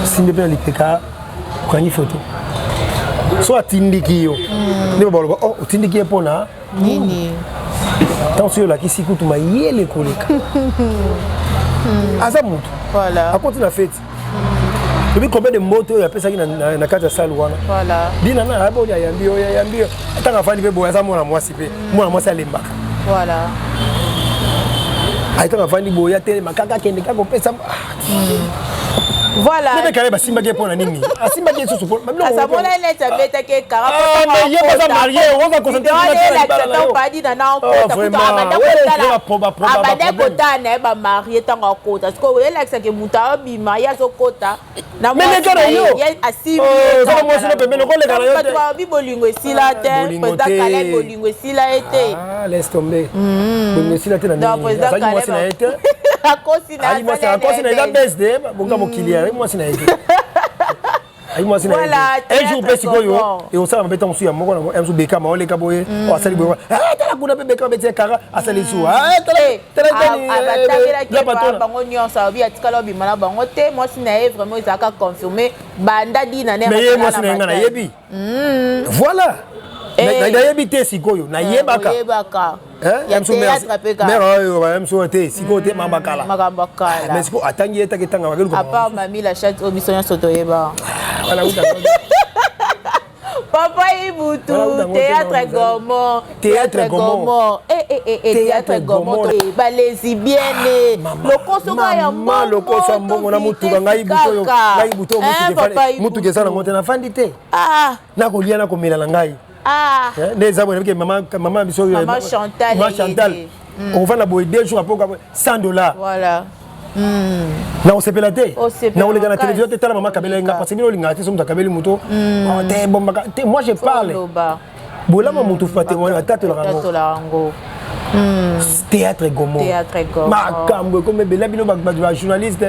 simbe bien l'IPK quand une photo soit tindiki yo ne ba baloba oh tindiki pona nini tant sur la kisi kutu ma yele koleka asa mutu voilà a continuer la fête. Depuis combien de motos il y a personne qui na kata salle wana voilà bina na abo ya yambio atanga fani be boya za mwana mwasi pe mwana mwasi alembaka voilà atanga fani boya tele makaka kende kako pesa voilà mais quand même simba ke pona nini asimba ke susu même asa mona leta beta ke kara mais yé pas marié on va concentrer la pas dit na abada kota na ba marié tanga kota parce que we la ke muta bima ya zo kota na mais les gars yo asimi ça moi c'est le ko le gars yo te bi bolingo sila te président Kalai bolingo sila été ah laisse tomber bolingo sila te na président Kalai akosi na eza BSD bonga mokili ya moi sina été moi sina un jour pesi koyo et on ça mbeta musu ya moko na msu beka ma oleka boye o asali boye ah tala kuna be beka beti kara asali su ah tala la patron bango nyonso obi atikala obi mala bango te moi sina vraiment izaka confirmer banda di na ne mais moi sina ngana yebi voilà na yebi te sikoyo na yebaka ya théâtre peka mais même so te sikote mambakala mais siko atangi eta ketanga bakelu à part mami la chatte obisonya sotoyeba voilà Papa Ibutu théâtre gourmand théâtre gourmand ba lesbienne lokoso ya mama lokoso mbongo na mutu ngai buto mutu ke sana monte na fandi te na kolia na komela na ngai les abonnés que maman biso maman Chantal on va la boire 2 jours après $100 voilà na on s'appelle na on les gars la télévision te tala maman kabela nga parce que bino linga te somme kabeli muto te bomba te moi je parle bola ma mutu fate wana tatu la rango théâtre gourmand makambo comme bela bino ba journaliste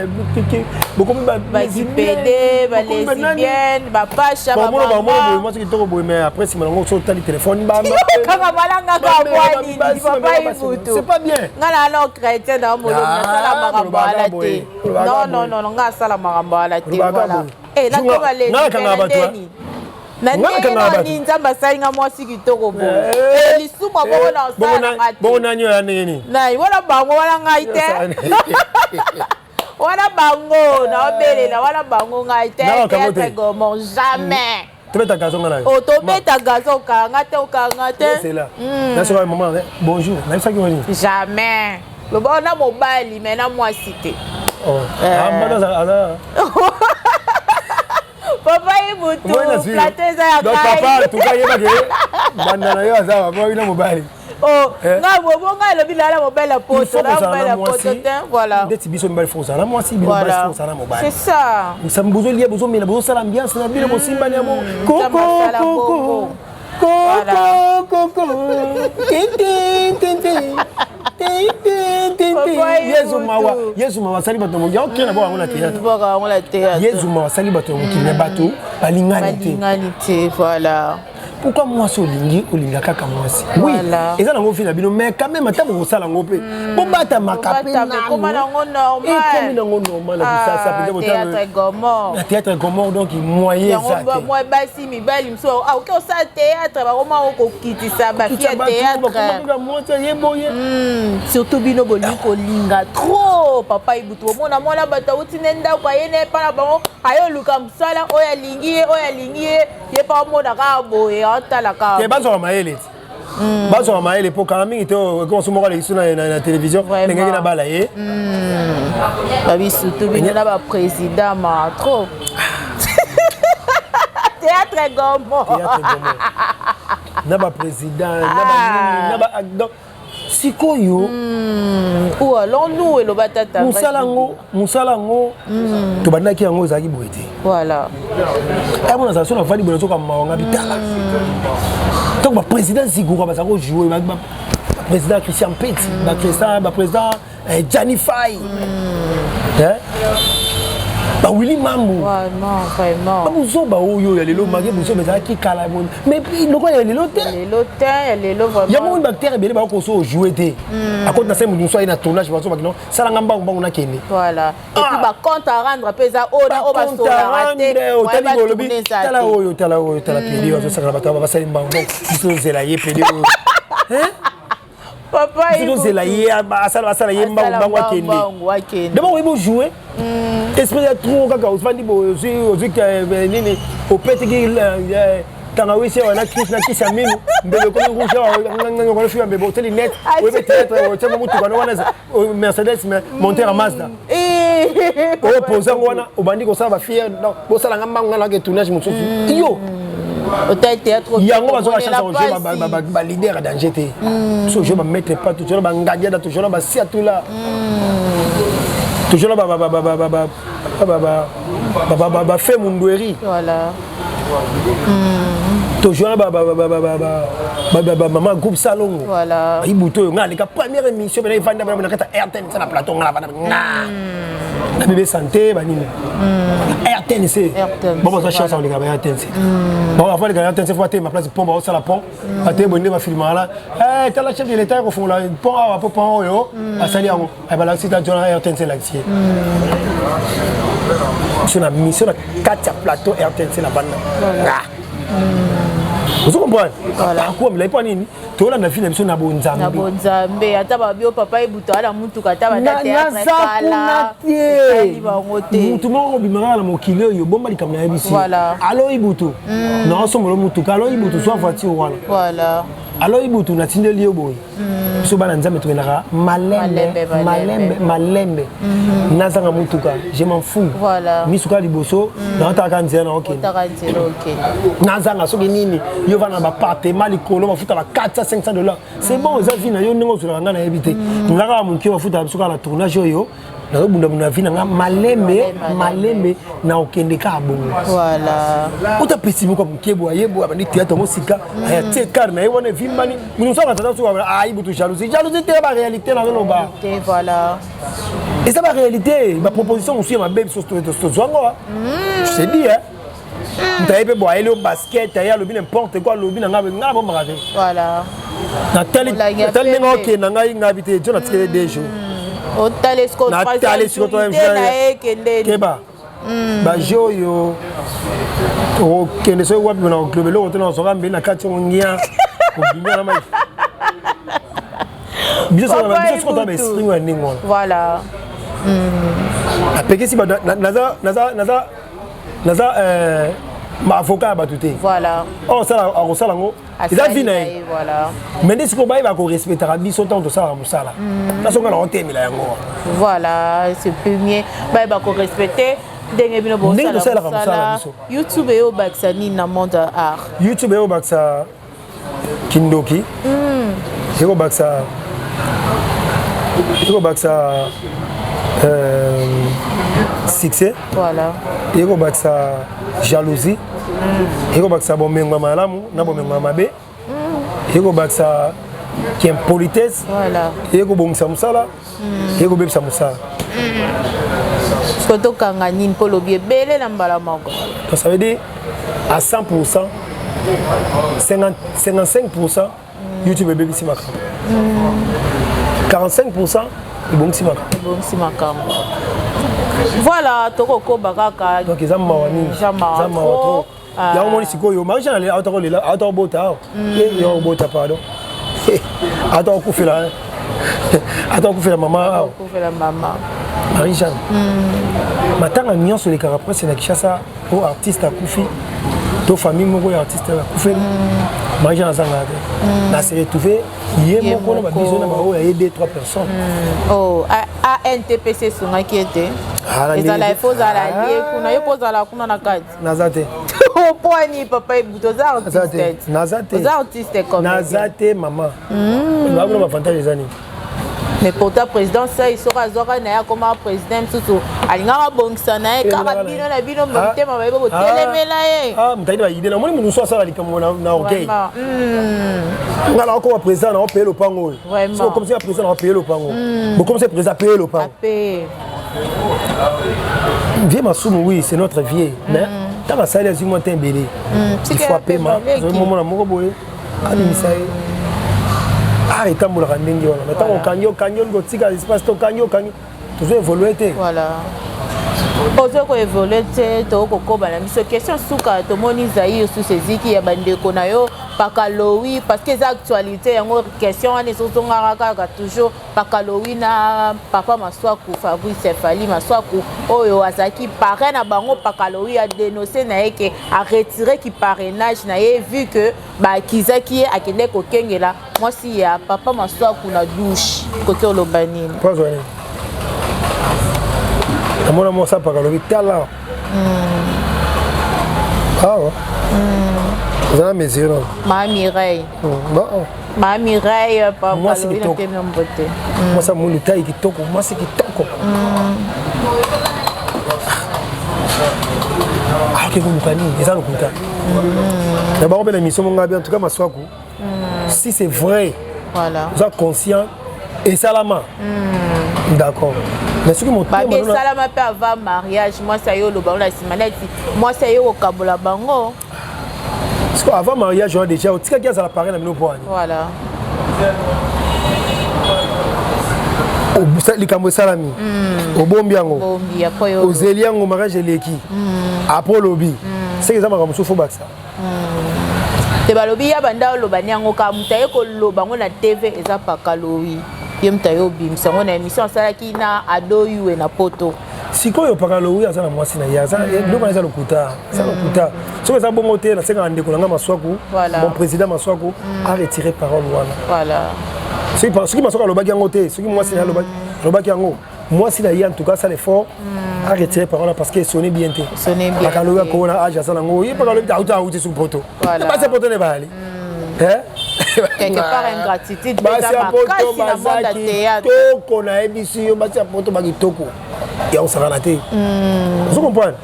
beaucoup ba PD ba lesbienne ba pasha ba maman moi c'est to boy mais après si malongo so tali téléphone ba kaka balanga ka kwani papa Ibutu c'est pas bien ngala no chrétien na mo na sala makambo ala te non nga sala makambo ala te voilà na ko ba lesbienne na nini nzamba salinga mwasi kitoko bo lisuma bongo na osala bongo nanyo ya nini na wala bango wala ngai te wala bango na obelela wala bango ngai te théâtre gourmand jamais tobeta gazon ngana o tobeta gazon kanga te c'est là na soka maman bonjour na ça qui wani jamais le bon na mobali mais na mwasi te Papa Ibutu plateza ya donc papa tuka yeba ke bandana yo azawa bo ina mobali nga bonga le bilala mobile poto na mobile poto voilà ndeti biso mobile fonça na mwasi bino basi fonça na mobile c'est ça ça mbuzo lié bozo mela bozo sala ambiance na bino bosimba ni amo coco Yesu mawa sali bato moja ok na boka théâtre Yesu mawa sali bato mokili na bato balingani te voilà pourquoi moi so lingi olinga kaka mwasi oui et ça nango fina bino mais quand même ata mo sala ngo pe bo bata makape na comment nango normal et comme nango normal ça peut être théâtre Gomor théâtre Gomor donc moyen ça moi basi mi bali mso ah OK ça théâtre ba comment ko kitisa ba fia théâtre surtout bino boli ko linga trop papa ibutu mona mona bata utinenda kwa yene para bango ayo luka msala oya lingi ye pa mona ka boye atala ka ke bazo maele bazo maele po kana mingi to ko sumo kala isuna na télévision ngenge na bala ye babi surtout bino na ba président ma trop théâtre Gomor na ba président na ba donc sikoyo ou alors nous et le batata musalango to bandaki yango zaki boete voilà et mon association na fali bonoto comme mawanga bitala donc ba président Zigura ba sako jouer ba président Christian Petit ba président Gianni Fay hein ba Willy Mambo vraiment ba buzo ba oyo ya lelo mage buzo meza ki kala bon mais loko ya lelo te vraiment ya mon bactère belé ba ko so jouer te à côté na sem nous soit na tournage ba so ba kino sala ngamba ngamba na kene voilà et puis ba compte à rendre pesa o ba so raté tala oyo tala pedi o so sala ba ba sala mbango biso zela ye pedi hein papa il nous zela ye asala ye mbango akende d'abord il faut jouer esprit de trop kaka usfandi bo ozi nini opetiki tanga wese wana Chris na kisa minu mbele ko ngusha nganga ko fiwa mbebo teli net webe théâtre chama mutu kana wana Mercedes monter à Mazda ko posa wana obandi ko sala ba fier donc bo sala ngamba ngala ke tournage mususu yo hôtel théâtre yango bazo ba chance jeu ba leader danger te so je ba mettre pas toujours ba ngadia toujours ba sia tout là toujours ba fait mundweri voilà toujours maman groupe salongo voilà ibuto nga les première émission ben vanda na kata RTN ça na plateau nga vanda na bébé santé banini RTN c'est bon ça chance on les gars RTN c'est bon avant les gars RTN c'est faut te ma place pont ba ça la pont até bonne ba film là eh t'as la chef de l'état ko font la pont à pont yo asali yango e ba la site à RTN c'est l'accès sur la mission de 4 plateaux RTN c'est la bande vous comprenez voilà quoi mais pas nini to la fille na bonzambe ata ba bio papa ibuto ala mutu kata ba théâtre kala mutu mo bimanga na mokile yo bomba likamna yebisi voilà alo ibuto na somolo mutu kalo ibuto so voiture wala voilà alo ibuto na tindeli yo boy so bana nzambe to na malembe nazanga mutuka je m'en fous voilà misuka liboso na taka nzela OK nazanga so nini yo va na ba appartement likolo bafuta ba 400 $500 c'est bon ça vie na yo ndingo zula ngana yebite ngaka munki bafuta bisuka na tournage yo na bunda vie na malembe na okende ka bongo voilà uta pesimo kwa mkebo ayebo abandi théâtre mosika aya tekar na yone vimbani munusa na tata so aibutu jalousie te ba réalité na no ba voilà et ça ba réalité ba proposition aussi ma bébé sur zwango je te dis hein Ntaïbe boa aller au basket, aller au n'importe quoi, lobby n'anga bon marqué. Voilà. Nathalie n'enga ok n'anga ingabité, tu n'as tiré des jours. Au télescope. Nathalie sur toi Keba. Ba joyo. O kende so wapi na club lo tena so gambe na kati ngia. Ko binya na mai. Bien sûr on a string wa ningo. Voilà. Apeke si ba naza ma avocat batuté voilà oh ça on ça lango ils a vina voilà mais dès que ba ko respecter biso temps to ça musala na so ngala hotemi la yango voilà c'est premier ba ko respecter ndenge bino bo sala YouTube et au Baxani na monde art YouTube et au Baxa Kindoki et au Baxa succès voilà et au Baxa jalousie et au Baxa bomengo malamu na bomengo mabe et au Baxa qui est politesse voilà et au bongsa musala et au bebsa musala koto kanga nini polo bien belé na mbala moko ça veut dire à 100% 55% YouTube bébé si makambo 45% bon si makambo voilà toko bakaka donc ils ont mawani trop ya omoni sikoyo marisha na auto lela auto bota yo bota pardon auto kufela mama marisha matanga nyonso lekaka presse na Kinshasa o artiste akufi to famille moko ya artiste akufi marisha na zanga na se retrouver yé moko na biso na bao ya 2-3 personnes oh ANTPC songa qui était ezala efoza la lié kuna yo pozala kuna na kati nazate oponi papa ebutoza artiste nazate artiste comme nazate maman ba kuna avantage zani mais pourtant président ça il sera zoka na ya comme président tout alinga bongisa na kaka bino na bino motema ba bo telemela ye mtaidi ba idée na moni mundu so sala likambo na okay ngala ko président na payer le pango so comme si président na payer le pango bon comme c'est président payer le pango vieux masumu oui c'est notre vieux mais tant que ça les humains t'es belé il faut paiement au moment na moko boye ani sai arrêtez mon rendez-vous là maintenant kanyo ngo tika espace to kanyo toujours évoluer voilà ozo ko évoluer to ko ba na biso question suka to moni zaï sous ces ziki ya bandeko na yo pakalowi parce que les actualités yango question ani soto ngaka toujours pakalowi na papa Maswaku Fabrice Fali Maswaku oyo azaki parrain na bango pakalowi a dénoncé na yeke a retiré qui parrainage na ye vu que ba kizaki akende ko kengela moi si ya papa Maswaku na douche côté Lobanine pas vrai amona mo sa pakalowi tala vous avez mesure. Ma Mireille. Ma Mireille, pas moi c'est qui moi ça mon taille qui toko, moi c'est qui toko. Ah que vous me connaissez, c'est ça le coup. D'abord ben émission mon gars en tout cas Maswaku. Si c'est vrai. Voilà. Vous êtes conscient et salama. D'accord. Mais ce que mon temps salama peut avoir mariage, moi ça yo le bango la simaneti. Moi ça yo au kabola bango. Parce qu'avant le mariage, on a déjà dit qu'il y a l'appareil dans le poignet. Voilà. Au Likambo Salami, au Bombiango, au Zéliango, au mariage de l'équipe, après lobby. C'est que ça m'a comme ça, il faut battre ça. Le lobby, il y a banda lobaniango, comme tu as dit, le bango na TV, et ça pas calorie. Il y a une émission qui na ado yu na poto. Si quoi pakalowi aza na mwasi na yaza ndoko na za lokuta ça lokuta so ça bon côté na senga ndeko nga Maswaku mon président Maswaku a retiré parole wana voilà ce qui Maswaku lobaki yango te ce qui mwasi na lobaki yango mwasi na ya en tout cas ça l'effort a retiré parole parce que sonné bien te pakalowi ko na aja ça nango yi pakalowi ta uta uti sur poto voilà pas c'est poto ne bali quelque part ingratitude basa makasi na monde à théâtre toko na ebisi yo basa poto baki toko et on s'en a raté. Vous comprenez?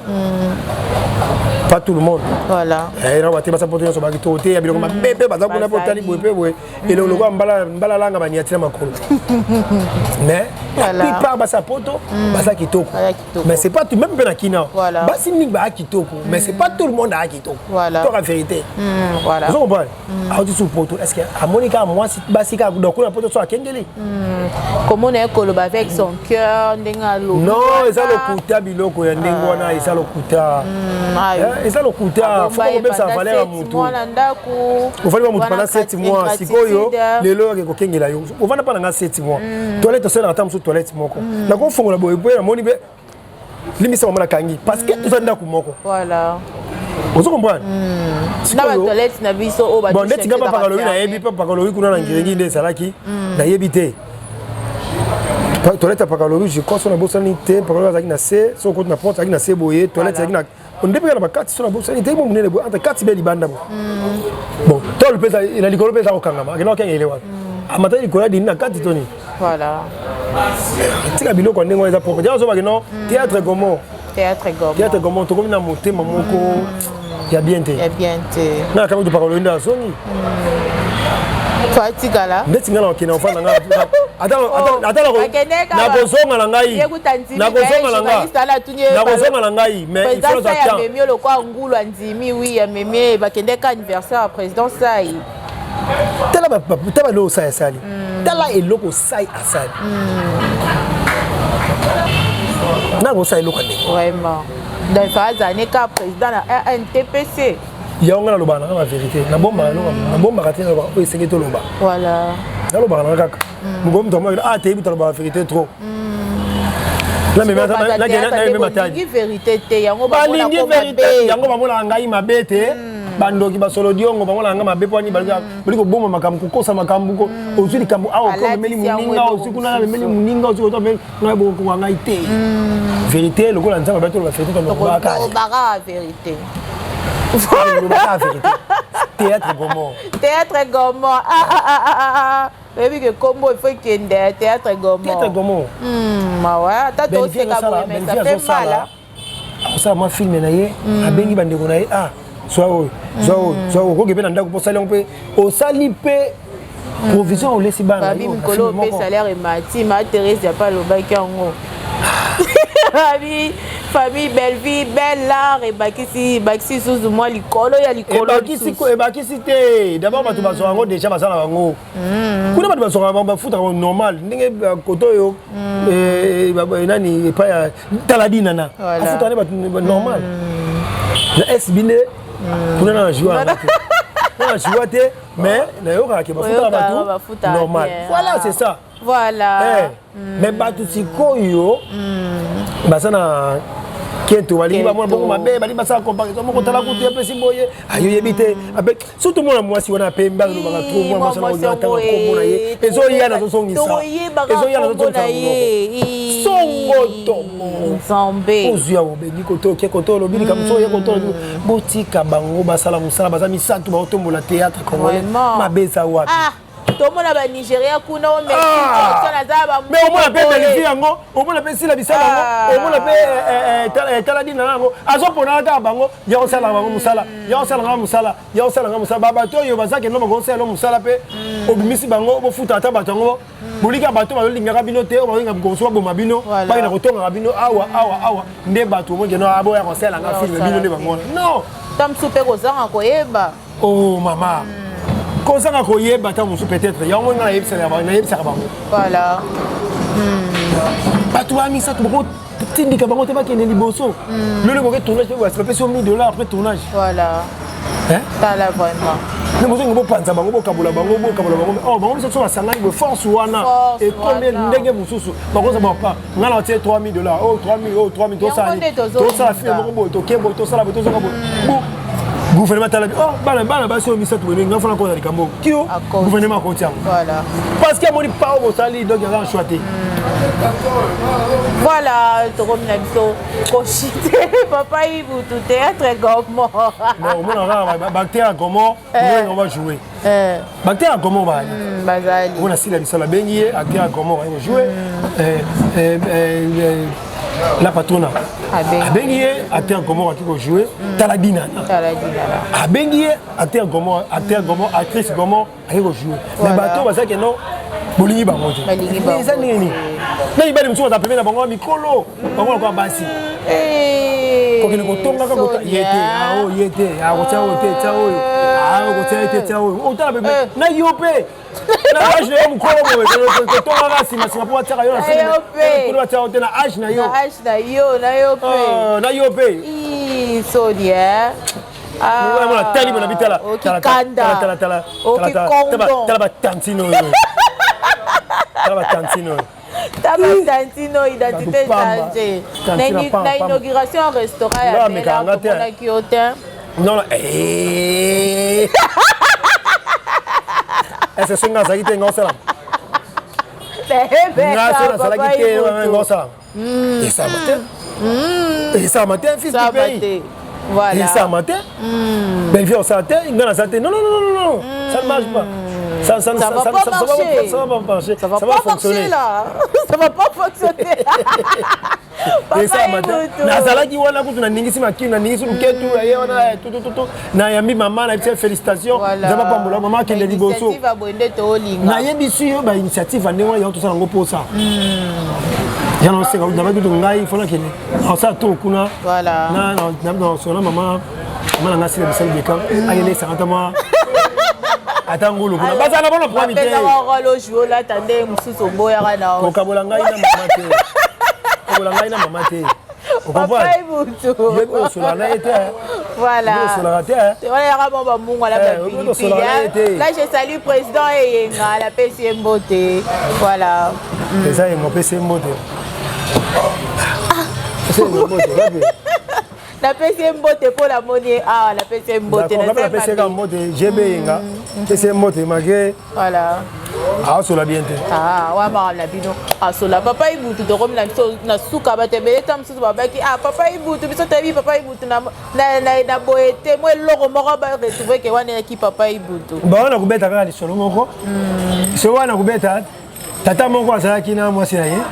Pas tout le monde. Voilà. Et là, on va te passer pour te dire que tu es bébé, parce qu'on a pas tali bébé, et le logo mbala langa bani atira makolo. Mais la plupart basa poto, basa kitoko. Mais c'est pas tout même ben akina. Basi ni ba kitoko, mais c'est pas tout le monde a kitoko. Voilà. C'est la vérité. Voilà. Vous comprenez? A dit sous poto, est-ce que à Monica moi si basi ka donc on a poto so akengeli. Comment on est coloba avec son cœur ndenga lo. Non, ça le kuta biloko ya ndengo wana, ça le kuta. Et ça le kuta, faut qu'on ça valait à mutu. On va mutu pendant 7 mois, sikoyo, lelo ke kokengela yo. On va pas na 7 mois. Toilette ça na tam sur toilette moko. Na ko fongola boye boye na moni be. Limisa mama kangi parce que tu vas moko. Voilà. Vous comprenez? Na ba toilette na biso o ba. Bon, ndeti ngaba pakalowi na yebi pa pakalowi kuna na ngirengi nde salaki na yebi te. Toilette pakalowi je crois sur la bossa ni te pakalowi azaki na C, so ko na porte azaki na C boye, toilette azaki na on dépend na ba 4 sur la bossa ni te mo munene bo entre 4 beli banda bo. Bon, toi le pesa il a likolo pesa okangama, akena okenge ile wa. Amata likolo di na 4 toni. Voilà. Tika biloko ndengo eza propre. Déjà so ba keno théâtre gomo. Théâtre gomo to comme na motema moko ya bien te. Ya bien te. Na kama tu pakalowi nda soni. Fatika là. Ndeti ngala okina ofana nga. Attends, na kozonga na ngai. Na kozonga na ngai. Na kozonga na ngai, mais il faut attendre. Ya memi lokwa ngulu andimi oui ya memi bakende ka anniversaire à président Sai. Tala lo Sai asali. Tala eloko Sai asali. Na go Sai eloko ndenge. Vraiment. Dans phase année ka président na NTPC. Ya ngala loba na la vérité. Na bomba katina loba o esenge to loba. Voilà. Na loba na kaka. Ngom to mo te bi to loba vérité trop. La même vérité te yango ba vérité yango ba mona ngai mabete bandoki ba solo diongo ba mona nga mabe poni bali ko boma makambu ko kosa makambu ko ozuli kambu awo ko meli muninga oziku na meli muninga oziku to meli na bo ko ngai te vérité le ko la nzamba ba to la vérité to ba ka ba vérité théâtre gomo théâtre gomo Baby que combo il faut qu'il y ait théâtre gomo. Théâtre gomo. Ouais, t'as tout fait comme mais ça fait mal. Ça m'a filmé naie, a bengi bande ko naie ah, soit ko ke bena ndako pour saler on peut au salipe provision on laisse bana. Baby mkolo pe salaire et mati, ma Thérèse y a pas le bac en haut. Famille belle vie belle l'art et bakisi sous moi likolo ya likolo bakisi te d'abord batu bazongo déjà basala bango kuna batu bazongo ba futa normal ndenge koto yo nani pa ya taladina na afuta ne batu normal na SBN kuna na jouer na jouer te mais na yo ka ke bafuta normal voilà c'est ça voilà mais batu sikoyo basana Kento wali ba mona bongo mabe bali basa comparaison moko tala ko te pesi boye ayo yebite avec surtout mona mwasi wana pemba no banga trop moi mwasi na ota ko mona ye ezo yana zo songisa ezo yana zo songisa songo to nzambe ozuya obengi koto ke koto lo bili kamso ye koto botika bango basala musala bazami satu ba otombola théâtre congolais mabeza wapi tout le monde a Nigeria kuna o Mexique mais au moins pe Belize yango au moins pe sila bisala yango au moins pe taladina yango azo pona ta bango ya osala bango musala ya osala musala baba to yo bazake no bango osala musala pe obimisi bango bo futa ata batongo bolika bato ba lingaka bino te o balinga bikoso bo mabino ba ina kotonga bino awa nde bato mo ngeno abo ya osala nga film bino nde bango non tam soupe ko zanga ko yeba oh mama Consanga koye bata musu peut-être yango ngana yebisa na bana yebisa bango voilà batu ami ça tout tindika bango te ba kene liboso le ko tournage c'est pas sur $1000 après tournage voilà hein ça là vraiment ne mo ngo panza bango bo kabula bango oh bango biso so sanga bo force wana et combien ndenge mususu bango ça pas ngana tie $3000 oh 3000 to ça fait bango to kembo to sala to zonga bo gouvernement talabi oh bana basi o misatu bene ngafana ko na likambo kio gouvernement ko tiam voilà parce que moni pa o sali donc il a choisi voilà to comme nexo ko chité papa ibu tout théâtre gomo non mon bactéria gomo on va jouer bactéria gomo ba bazali on a sila bisala bengi acteur gomo va jouer la patrona abengi acteur gomo qui va jouer taladina abengi acteur gomo actrice gomo qui va jouer mais bateau parce que non bolingi bango te ça nini na ibali msuko za pemena bango mikolo bango kwa basi ko kile ko tonga ka bota yete ko chao te chao ko chao te chao o tala bebe na yope na age na mukolo ko tonga ka sima po tsaka yo na sima ko chao te na age na yo na yope so dia mwana tali mwana bitala tala tantino Tantino identité changée. Na inauguration au restaurant ya Bella na Kyoto. Non Est-ce que ngasa kite ngosala? Ngasa sala kite ngosala. Et ça matin fils du pays. Voilà. Et ça matin. Ben viens ça matin, ngana ça non. Ça ne marche pas. Ça va pas marcher. Ça va pas fonctionner là. Ça va pas fonctionner. nazalaki wana kutu naningisi makini naningisi luketu aye wana nayambi mama na biso félicitation nzambe apambola mama akende liboso nayebi su yo bainitiative ndenge wana yango tosala yango mposa yana osenga nabaki kutu ngai fona kende asala to kuna nasola mama na nga sila bisali beka ayele esanga tama ata ngulu kuna bazala bona problème te kokabola ngai na mama te kokabola ngai na mama te Papa Ibutu. Voilà. Là, je salue le président et la PCM Beauté. Voilà. C'est ça, mon PCM Beauté. La PCM Beauté pour la monnaie. Ah, la PCM Beauté. La PCM Beauté, GB, PCM Beauté, malgré. Voilà. Ah, sur la bien. Ah, ouais, la bino. Ah, sur la papa Ibutu, de Rome, na souka, batebe, tam sous babaki. Ah, papa Ibutu, biso tabi, papa Ibutu, na boete, moi, l'oro, mora, ba, retrouver que wane qui papa Ibutu. Bah, on a coupé ta carte sur le moko. Ce on a coupé ta. Tata moko azalaki na moi c'est rien.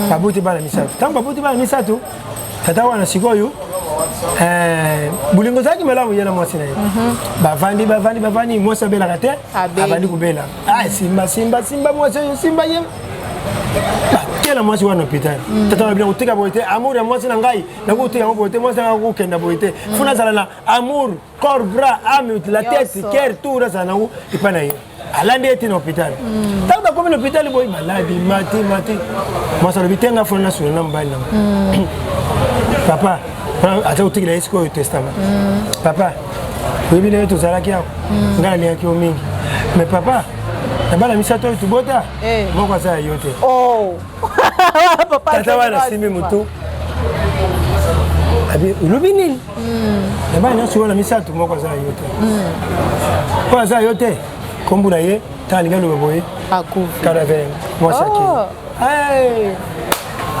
Babuti ba na misato. Tant babuti ba na misato. Tata wana sikoyo. Bulingo zaki malamu yana moi c'est rien. Bavandi moi ça bela kate. Abandi kubela. Ah simba moi c'est simba yem. Quelle moi c'est wana hôpital. Tata wana bien oteka boité amour ya moi c'est ngai. Na ko oteka boité moi c'est ko kenda boité. Funa zala na amour, corps, bras, âme, la tête, cœur tout ça na ko ipana yo. Alande est en hôpital. Tant que comme l'hôpital boy malade, mati. Moi ça le bitenga fona sur na mbali. Papa, ata utiki la esiko testament. Papa, oui bien tout ça là qui a. Ngala ya kio mingi. Mais papa, na bala misato tu bota. Moko ça yote. Oh. Papa. Tata wana simi mutu. Abi ulubinini. Na bala nso wana misato moko ça yote. Kwa ça yote. Comme vous voyez, tu as le boy. À coup. Cadavre. Moi, c'est hey.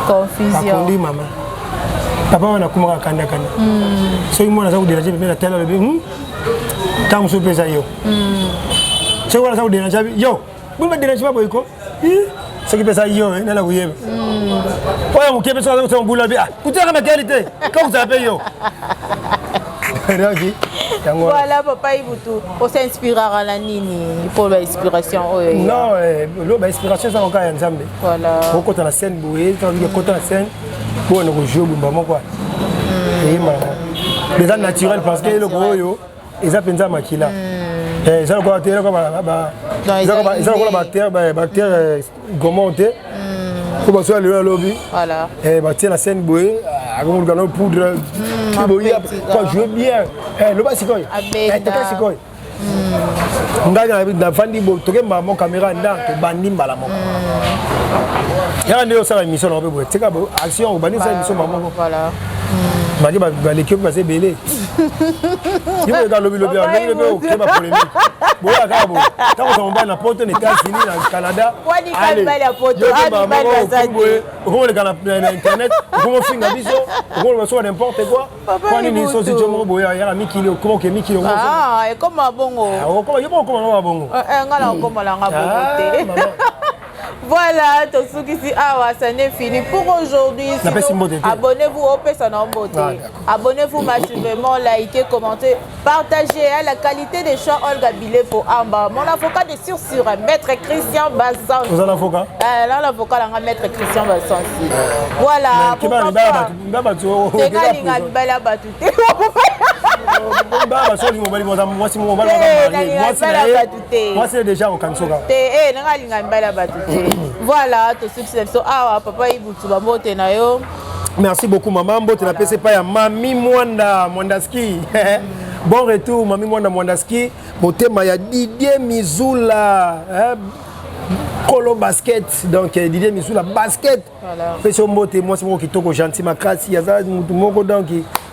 Confusion. Dit maman. Papa, on a comment kanda. So, il m'a dit que je vais la télé. Tant que je peux ça, yo. C'est quoi ça? Vous dites yo. Vous me dites pas pourquoi? Ce qui peut ça, yo, hein, là où il est. Ouais, on peut ça dans son boulot. Écoutez la qualité. Quand vous avez yo. Voilà, papa Ibutu. On s'inspire à la nini pour l'inspiration. Non, l'inspiration, c'est encore un ensemble. Voilà. Quand on a la scène, quand on a la scène, on a joué au quoi. Les gens naturels parce que le gros, ils ont pensé à Makila. Ils ont encore bactère gomonté. Pour que le lobby. Voilà. Et bâtir la scène bouée, à un poudre. Quand jouer bien. Le bas c'est quoi? C'est quoi? On a fandi toke maman caméra ndang bandi mbala moko. Ya ndio ça émission on peut c'est quoi action bandi ça émission maman. Voilà. Bandi ba l'équipe va se belé. Il va dans lobby au climat polémique. Bon là gabo. Tant on va na porte aux États-Unis au Canada. Wani kalba la porte on le canal internet, on fait un biso, on va sur n'importe quoi. Quand ils sont si jomo boya ya mi kilo comment que mi kilo. Ah, et comme bongo. Comment il bon comment on bongo. Ngala comme la ngabote. Voilà, tout ce qui est ça n'est fini pour aujourd'hui. Abonnez-vous au Pesana Beauté. Abonnez-vous massivement, likez, commentez, partagez. La qualité des chants Olga Bilé pour Amba. Mon avocat de sur Maître Christian Bassan. Vous avez un avocat? Là, l'avocat, c'est Maître Christian Bassan. Voilà. Moi, c'est déjà au Kansoga. Voilà, tout ce qui est papa Ibutu Bamote na yo. Merci beaucoup maman, mbote na pese pa ya Mami Mwandaski. Bon retour Mami Mwandaski, motema ya Didier Mizula. Colo basket, donc Didier Mizula basket. Voilà. Pese mbote moi c'est moi qui toko gentil makasi ya za mutu moko donc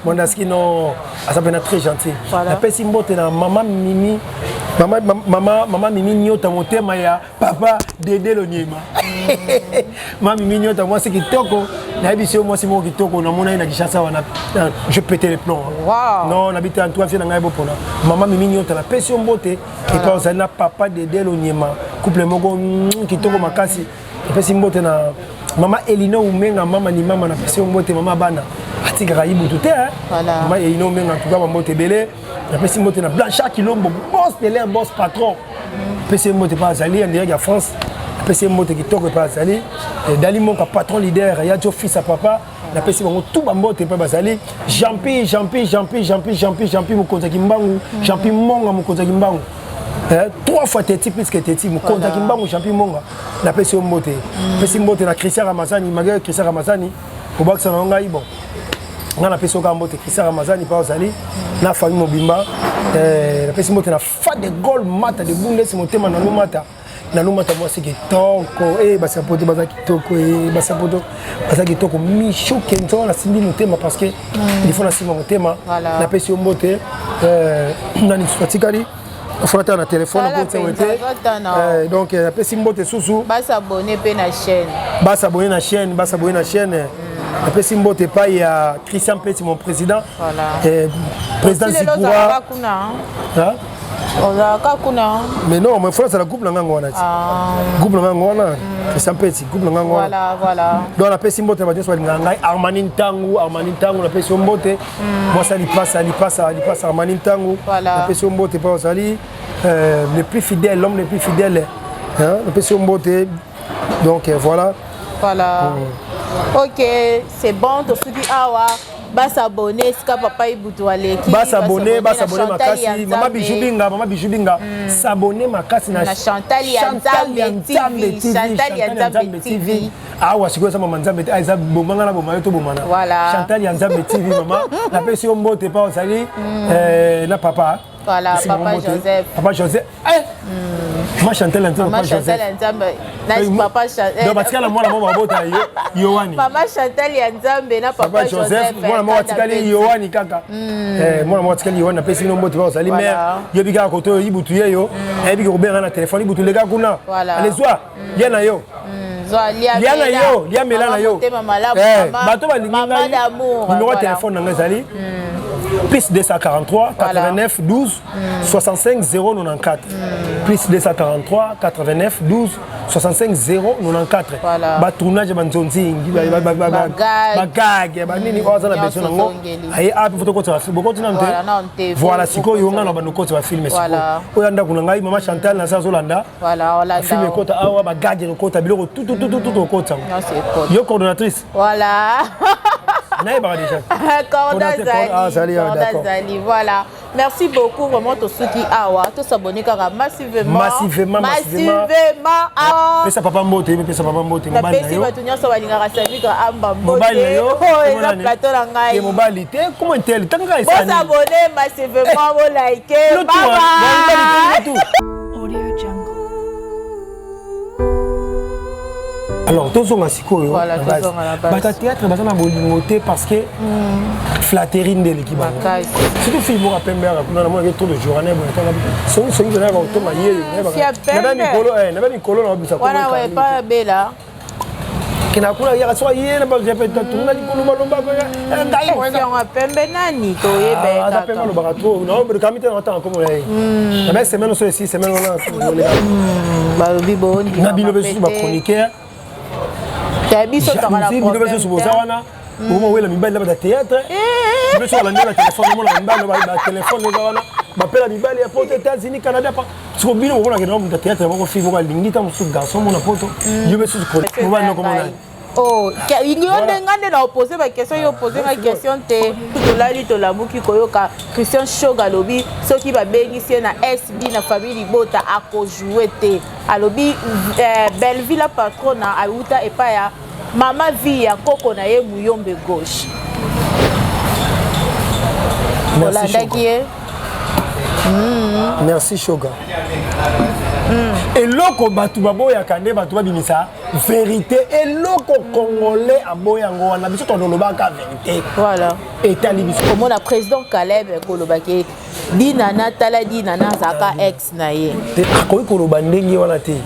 Mwandaski non, ça peut être très gentil. La pese mbote na maman Mimi. Maman Mimi nyota motema ya papa Dédé Loniema. Maman Mimi nyota moi c'est kitoko na biso moi c'est moi kitoko na mona ina Kishasa wana je pétais les plombs. Wow. Non, on habite en toi fille na ngai bopona. Maman Mimi nyota la pesi mbote et pas ça na papa Dédé Loniema. Couple moko kitoko makasi. Pesi mbote na Maman Elino Oumenga, maman ni maman, na pesi mbote maman bana. Atika Ibu tout hein. Maman Elino Oumenga, en tout cas, maman Tebele. Na pesi mbote na Blanchard Kilombo, boss de l'air, boss patron. Pesi mbote pas Azali, en direct à France. Pesi mbote qui toque pas Azali. Dali Monka, patron leader, Yadjo fils à papa. Na pesi bango tout bambote pas Azali. Jampi, Mokonza Kimbangu. Jampi Monga, Mokonza Kimbangu. 3 fois Teti plus que Teti, Mokonza Kimbangu, Jampi Monga. Na pesi mbote. Pesi mbote na Christian Ramazani, malgré Christian Ramazani. Au bac, ça n'a bon. On a pesi mbote Christian Ramazani pas Azali. Na famille Mobimba. Na pesi mbote na fa de gol mata de bundes motema na no mata. Na no mata moi c'est que toko basa poto basa kitoko basa poto basa kitoko micho kento na simbi motema parce que il faut na simba motema na pesi mbote na ni fatikali on faut attendre na téléphone donc na pesi mbote susu basa abonner pe na chaîne basa abonner na chaîne après Simbote pas il y a Christian Petit mon président président Zikoura mais non mais faut ça la coupe la ngwana coupe la ngwana Christian Petit coupe la ngwana voilà donc la Petit Simbote va dire soit ngai Armani Tangu la Petit Simbote moi ça lui passe Armani Tangu la Petit Simbote pas Sali le plus fidèle l'homme le plus fidèle hein la Petit Simbote donc voilà ok, c'est bon, tu fais awa, bas s'abonner, si papa Ibutu aleki. Bas s'abonner makasi, maman Bijubinga, s'abonner makasi na Chantal Yanzambe TV. Ah ouais, c'est quoi ça maman Nzambe TV, ça bomanga na bomanga to bomana. Voilà. Chantal Yanzambe TV maman, la personne mbote pas osali na papa. Voilà, Papa Joseph. Moi Chantal Yanzambe Papa Joseph. Papa Chantal. Non parce que la moi la maman bota Yohani. Papa Chantal Yanzambe na Papa Joseph. Moi la maman tikali Yohani kaka. Moi la maman tikali Yohani na pesi no mbote pas osali mais yebika koto Ibutu yo, yebika robert na téléphone Ibutu lega kuna. Allez soir, bien na yo. Lia Melana yo. Bato ba maman d'amour. Numéro de téléphone na ngazali. Plus 243 89 12 65 094 plus 243 89 12 65 094 ba tournage ba nzonzi bagage ba nini oza na besoin nango ayi api photo ko tsa boko tina nte voilà siko yonga na ba no ko tsa film siko oyanda kuna ngai mama Chantal na sa zolanda voilà film ko ta awa bagage ko ta biloko tout ko tsa yo coordonnatrice voilà voilà. Merci beaucoup vraiment tous ceux qui tous s'abonner car massivement. Pesa papa mbote, pesa papa mbote mobile na yo. Pesa tunya so balinga rasavi ka amba mbote. Mobile na yo. Eza plateau na ngai. Mobile te comment tel tanga isa. Vous abonnez massivement, vous likez. Bye bye. Audio Jungle. Alors, tous sont assis quoi? Voilà, tous théâtre, bah ça m'a bolingoté parce que flatterie de l'équipe. Surtout film pour appeler bien, on a moins de tour de journée, bon, son de la retour maillé. N'avait ni colo, on a voilà, ouais, pas bella. Qui n'a pas hier soir hier, n'a pas j'ai fait tout, on a dit qu'on nous balomba. On a pembe nani, to ebe. Ah, ça fait mal au barato. Non, mais le comité n'entend comme on est. La semaine aussi, 6 semaines on a. Bah, bibo. Nabilo besoin de chroniqueur. Tabiso takala problème. Au moment où la mibali là théâtre, je me suis allé la téléphone, la mibali la téléphone les gars là, m'appelle la mibali à porte États-Unis Canada pas. Sur bien on a que dans théâtre, on fait voir l'ingita mon sous garçon mon poto. Je me suis connu. On va nous comment on oh, il y a des gens qui ont posé ma question, ils ont posé ma question tout là dit la bouki koyoka Christian Shogalobi, ceux qui va bénéficier na SB na famille Libota a ko jouer té. Alobi Belleville la patronne a uta et pas ya Mama vie ya koko na ye muyombe gauche. Merci Shoga. Et loko batu baboya kande batu babimisa vérité et loko congolais aboya ngona biso tondolobaka vérité. Voilà. Et talibiso. Comme le président Caleb kolobaki dinana tala dinana zaka ex na ye. Akoyi koloba ndenge wana te.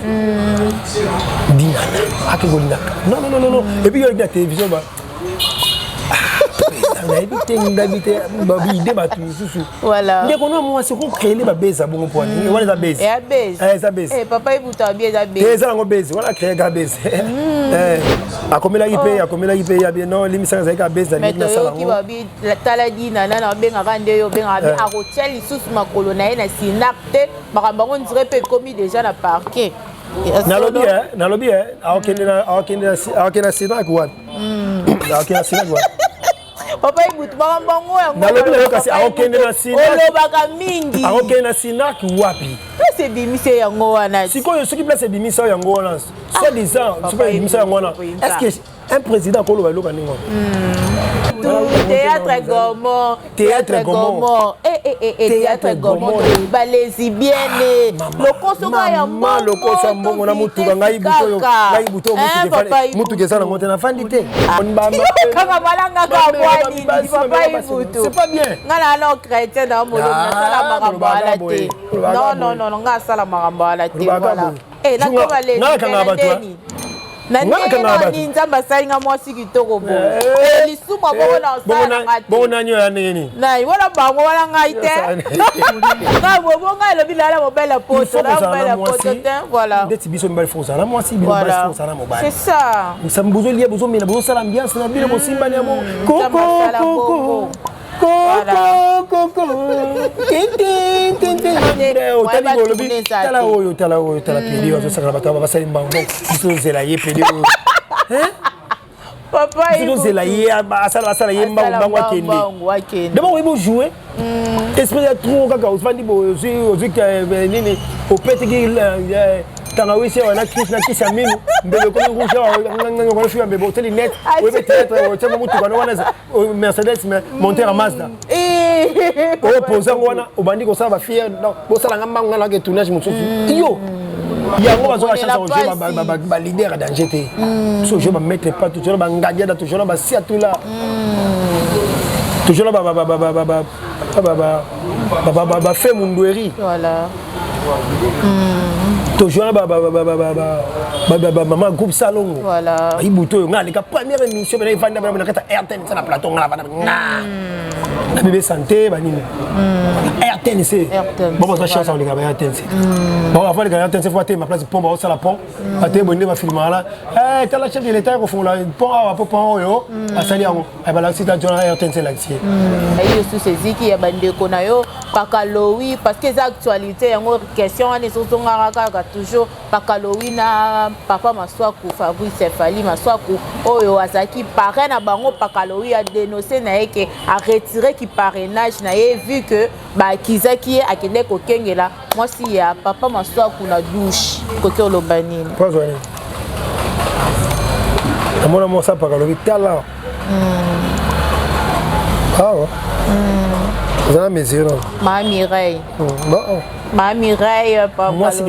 Dinana akegolina. Non. Et puis il y a la télévision ba. évité d'habiter idée ba tout sous voilà dès qu'on a moi c'est qu'on créer les bébés bon point voilà ça bébé et bébé ça bébé eh papa il bouta bien ça bébé ça ngo bébé voilà créer ga bébé a comme la IP ya bien non l'émission ça ga bébé ça mais to ki ba bi tala di na benga ka nde yo benga bi a hotel sous makolo na na sinapte makambo on dirait peut commis déjà na parquet nalobi akende sina kwa akende sina kwa papa ibutu makambo yango nalobi na yo kasi akende na sina olobaka mingi akende na sina wapi c'est bimise yango wana sikoyo soki place bimise yango wana soit disant sikoyo bimise yango wana est-ce que un président koloba loka ningo théâtre gourmand théâtre gourmand ba lesbienne lokoso ka ya mama lokoso mbongo na mutu ngai buto mutu ke sana ngote na fandi te kaka malanga ka bwani papa ibutu c'est pas bien ngala no chrétien na mo na sala makambo ala te non nga sala makambo ala te voilà eh na ko ba lesbienne nani nzambe asalinga mwasi kitoko bo lisumu abongo na osala bongo nanyo ya nini nai wana bango wana ngai te ngai bobo ngai lobi lala mobile poto na mobile poto te voilà ndeti biso mibali fonsa na mwasi bino basi fonsa na mobile c'est ça msambuzo lié bozo mena bozo sala ambiance na bino bosimba ni amo koko tala pedi ozosakala bato basali mbango bisozela ye pedi bisozela ye asala ye mbango akende d'abord oyebi ojouer esprit ya tro kaka ofandi ozwi nini opetiki tangawisi wana kisi ya minu mbele komi rouge wana fuya mbebe oteli net oyebi théâtre otyama mutuka no wana Mercedes monter a Mazda opoze yango wana obandi kosala bafie bosalanga mbango nga nake tournage mosusu yo yango bazoka chance oje balider ya danger te so oje bamettre pas toujours bangadiada toujours basiatula toujours bafait mundweri toujours maman groupe salongo voilà ibuto nga leka première émission bena ifanda bena na kata RTN na plateau nga bana na bébé santé banini RTN c'est bon ba chance on leka ba RTN c'est bon avant les RTN c'est faut te ma place pont ba sala pont até bonne ba filmer là tala chef de l'état ko font la pont à pont yo asali yango ay bala sita jona RTN c'est l'accès ayo sous ces ziki ya bandeko na yo pakalowi parce que ça actualité yango question on est surtout ngaka toujours pakalowi na papa Maswaku Fabrice Fali Maswaku oyo azaki parrain na bango pakalowi a dénoncé na yeke a retiré qui parrainage na ye vu que ba kizaki akende ko kengela moi si ya papa Maswaku na douche côté olobanini pas vrai amona mo sa pakalowi tala ça mesure ma Mireille ma Mireille pas moi c'est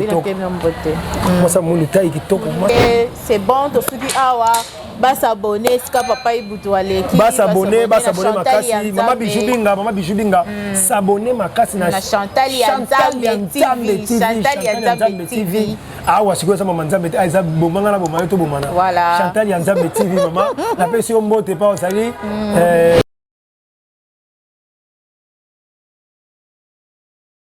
c'est bon to suki awa s'abonner ska papa ibutu aleki s'abonner makasi mama bijubinga s'abonner makasi na Chantal ya Nzambe TV awa sikoyo sa mama Nzambe aiza bomanga na bomanga to bomana voilà Chantal ya Nzambe TV mama na pesi mbote pa osali